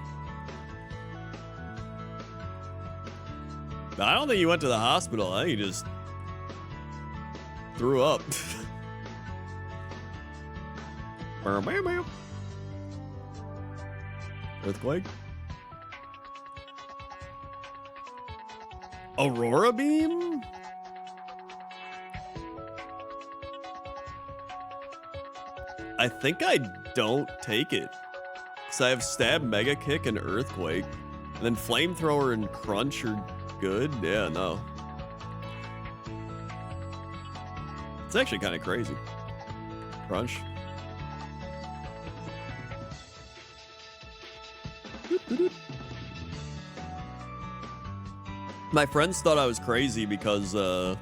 But I don't think he went to the hospital. I think he just threw up. Earthquake? Aurora beam? I think I don't take it. So I have stab, mega kick, and earthquake. And then flamethrower and crunch are good. Yeah, no. It's actually kind of crazy. Crunch. My friends thought I was crazy because a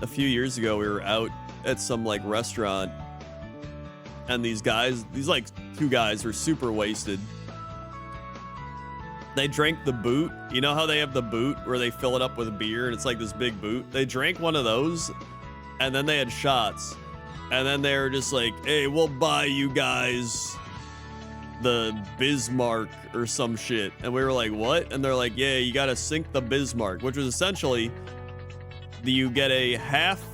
few years ago we were out at some like restaurant, and these like two guys were super wasted. They drank the boot. You know how they have the boot where they fill it up with beer and it's like this big boot? They drank one of those, and then they had shots, and then they were just like, hey, we'll buy you guys the Bismarck or some shit. And we were like, what? And they're like, yeah, you gotta sink the Bismarck, which was essentially you get a half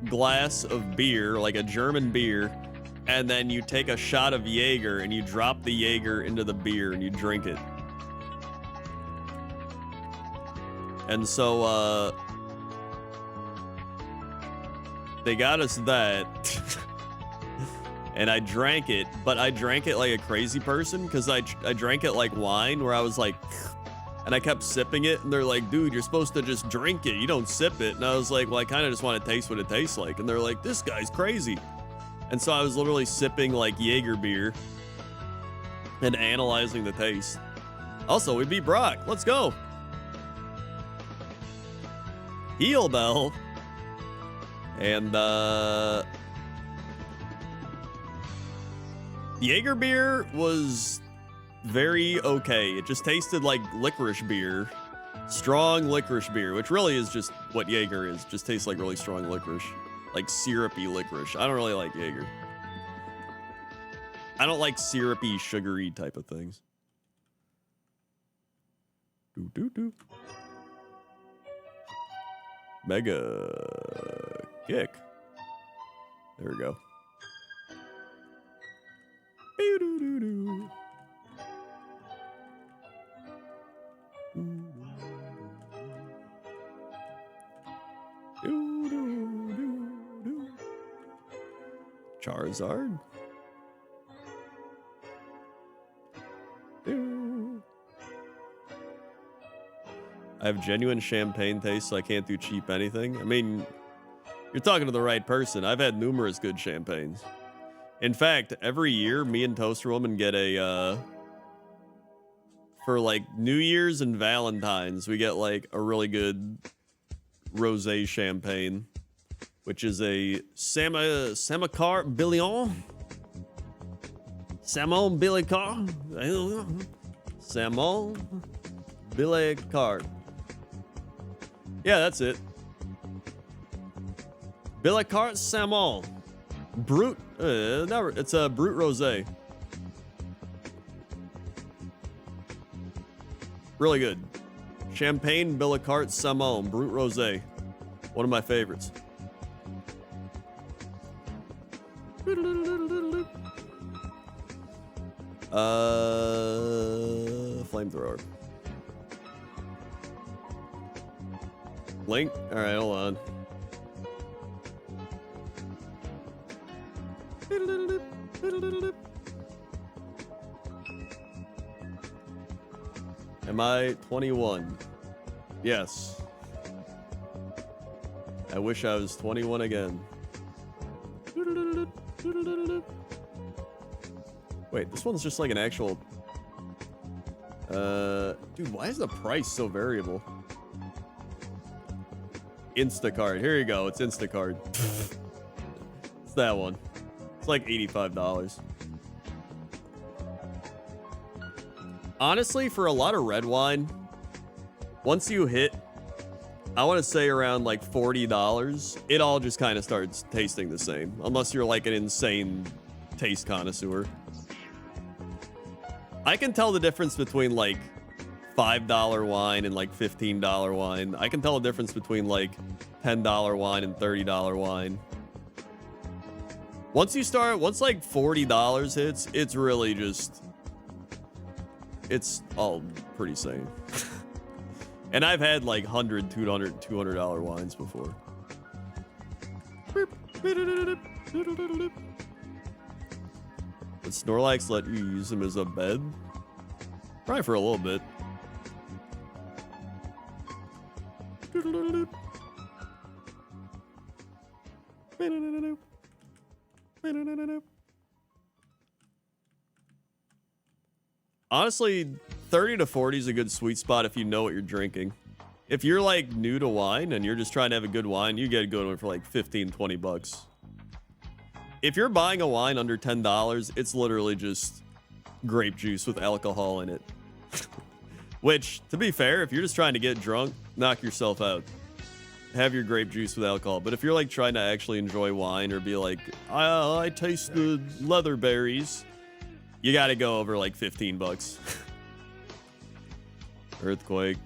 glass of beer, like a German beer, and then you take a shot of Jaeger and you drop the Jaeger into the beer and you drink it. And so, they got us that. And I drank it, but I drank it like a crazy person because I drank it like wine where I was like, and I kept sipping it, and they're like, dude, you're supposed to just drink it. You don't sip it. And I was like, well, I kind of just want to taste what it tastes like. And they're like, this guy's crazy. And so I was literally sipping like Jaeger beer and analyzing the taste. Also, we beat Brock. Let's go. Heel Bell. And, Jaeger beer was very okay. It just tasted like licorice beer. Strong licorice beer, which really is just what Jaeger is. Just tastes like really strong licorice. Like syrupy licorice. I don't really like Jaeger. I don't like syrupy, sugary type of things. Doo. Mega kick. There we go. Doo. Charizard. I have genuine champagne taste, so I can't do cheap anything. I mean, you're talking to the right person. I've had numerous good champagnes. In fact, every year, me and Toaster Woman get a, for like New Year's and Valentine's, we get like a really good rosé champagne, which is a Samicart Billion. Samon Billicard. Samon Billicard. Yeah, that's it. Billicard Samon. Brut. It's a Brut Rosé. Really good. Champagne Billicard Samon Brut Rosé. One of my favorites. Flamethrower. Link? Alright, hold on. Am I 21? Yes. I wish I was 21 again. Wait, this one's just like an actual... Dude, why is the price so variable? Instacart. Here you go. It's Instacart. It's that one. It's like $85. Honestly, for a lot of red wine, once you hit, I want to say around like $40, it all just kind of starts tasting the same. Unless you're like an insane taste connoisseur. I can tell the difference between like $5 wine and like $15 wine. I can tell the difference between like $10 wine and $30 wine. Once like $40 hits, it's really just, it's all pretty same. And I've had like $100, $200 wines before. Would Snorlax let you use him as a bed? Probably for a little bit. Honestly, 30 to 40 is a good sweet spot if you know what you're drinking. If you're like new to wine and you're just trying to have a good wine, you get a good one for like 15, 20 bucks. If you're buying a wine under $10, it's literally just grape juice with alcohol in it. Which, to be fair, if you're just trying to get drunk, knock yourself out. Have your grape juice with alcohol. But if you're like trying to actually enjoy wine or be like, I taste the leather berries, you gotta go over like 15 bucks. Earthquake.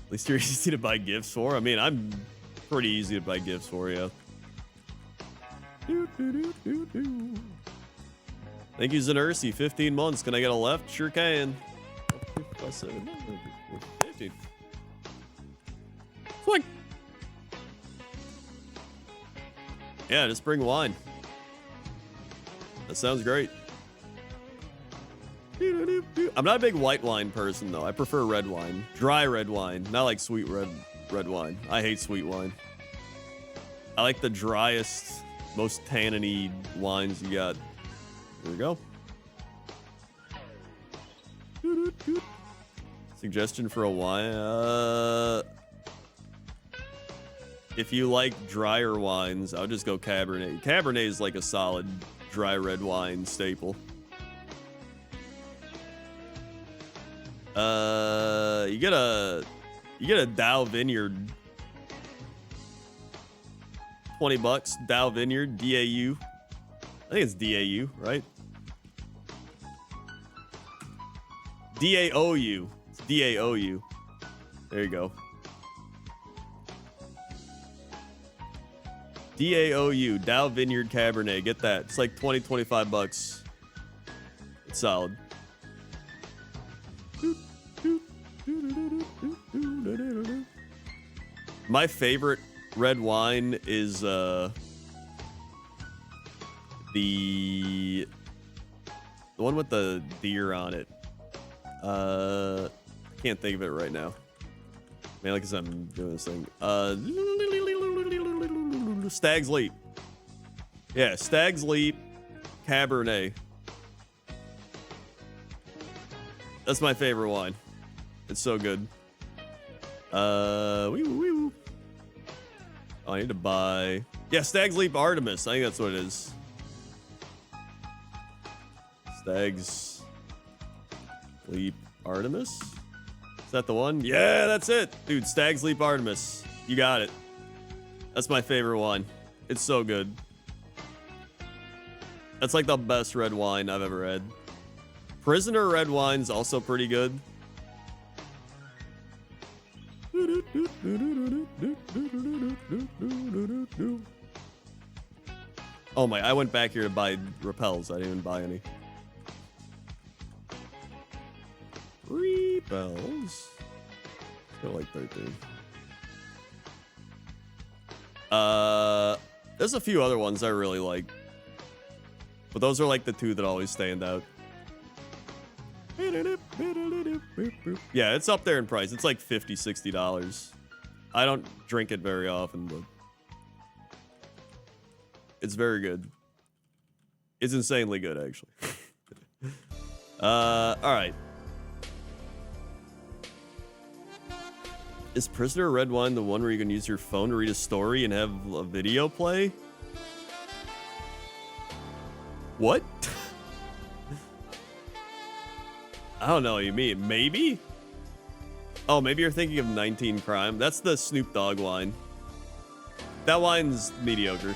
At least you're easy to buy gifts for. I mean, I'm pretty easy to buy gifts for, yeah. Thank you, Zenercy. 15 months. Can I get a left? Sure can. 15. Quick. Yeah, just bring wine. That sounds great. I'm not a big white wine person, though. I prefer red wine. Dry red wine. Not like sweet red wine. I hate sweet wine. I like the driest, most tanniny wines you got. There we go. Suggestion for a wine. If you like drier wines, I would just go Cabernet. Cabernet is like a solid dry red wine staple. You get a Dow Vineyard. $20. Dow Vineyard, DAU. I think it's DAU, right? DAOU. It's DAOU. There you go. DAOU, Dow Vineyard Cabernet. Get that. It's like 20, 25 bucks. It's solid. My favorite red wine is the one with the deer on it. I can't think of it right now. Man, like I'm doing this thing. Stag's Leap. Yeah, Stag's Leap Cabernet. That's my favorite wine. It's so good. Oh, I need to buy. Yeah, Stag's Leap Artemis. I think that's what it is. Stag's Leap Artemis? Is that the one? Yeah, that's it. Dude, Stag's Leap Artemis. You got it. That's my favorite wine. It's so good. That's like the best red wine I've ever had. Prisoner red wine's also pretty good. Oh my, I went back here to buy repels. I didn't even buy any. Repels. Still like 13. There's a few other ones I really like. But those are like the two that always stand out. Yeah, it's up there in price. It's like $50, $60. I don't drink it very often, but it's very good. It's insanely good, actually. All right. Is Prisoner Red Wine the one where you can use your phone to read a story and have a video play? What? I don't know what you mean. Maybe? Oh, maybe you're thinking of 19 Crime. That's the Snoop Dogg wine. That wine's mediocre.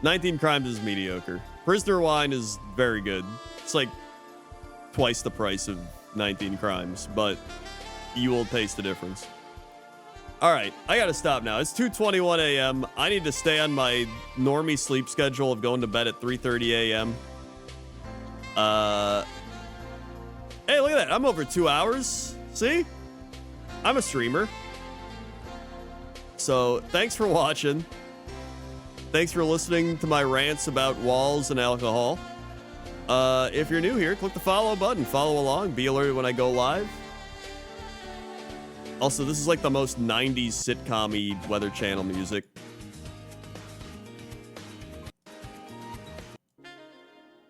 19 Crimes is mediocre. Prisoner Wine is very good. It's like twice the price of 19 Crimes, but you will taste the difference. All right, I gotta stop now. It's 2:21 a.m. I need to stay on my normie sleep schedule of going to bed at 3:30 a.m. Hey, look at that. I'm over 2 hours. See? I'm a streamer. So, thanks for watching. Thanks for listening to my rants about walls and alcohol. If you're new here, click the follow button. Follow along. Be alerted when I go live. Also, this is like the most 90s sitcom-y Weather Channel music.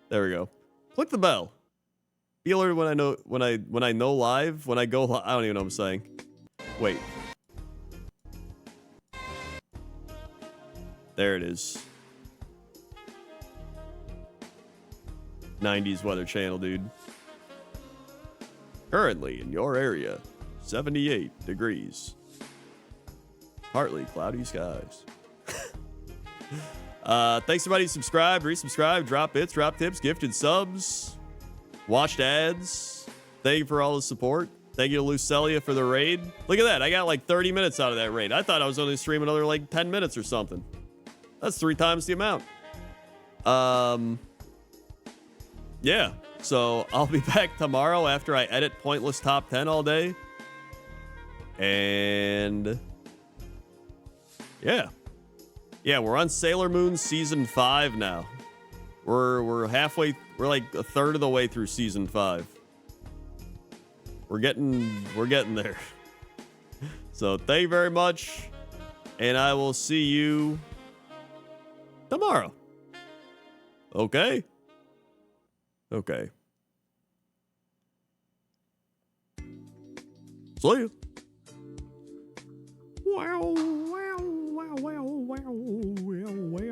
There we go. Click the bell. Be alerted when I know when I know live. When I go live. I don't even know what I'm saying. Wait. There it is. 90s Weather Channel, dude. Currently in your area, 78 degrees. Partly cloudy skies. Thanks everybody who subscribed, resubscribed, drop bits, drop tips, gifted subs, watched ads. Thank you for all the support. Thank you to Lucelia for the raid. Look at that. I got like 30 minutes out of that raid. I thought I was only streaming another like 10 minutes or something. That's 3 times the amount. Yeah. So I'll be back tomorrow after I edit Pointless Top 10 all day. And yeah. Yeah, we're on Sailor Moon season 5 now. We're halfway, we're like a third of the way through season 5. We're getting there. So thank you very much. And I will see you tomorrow. Okay? Okay. See you. Wow, wow, wow, wow, wow, wow, wow.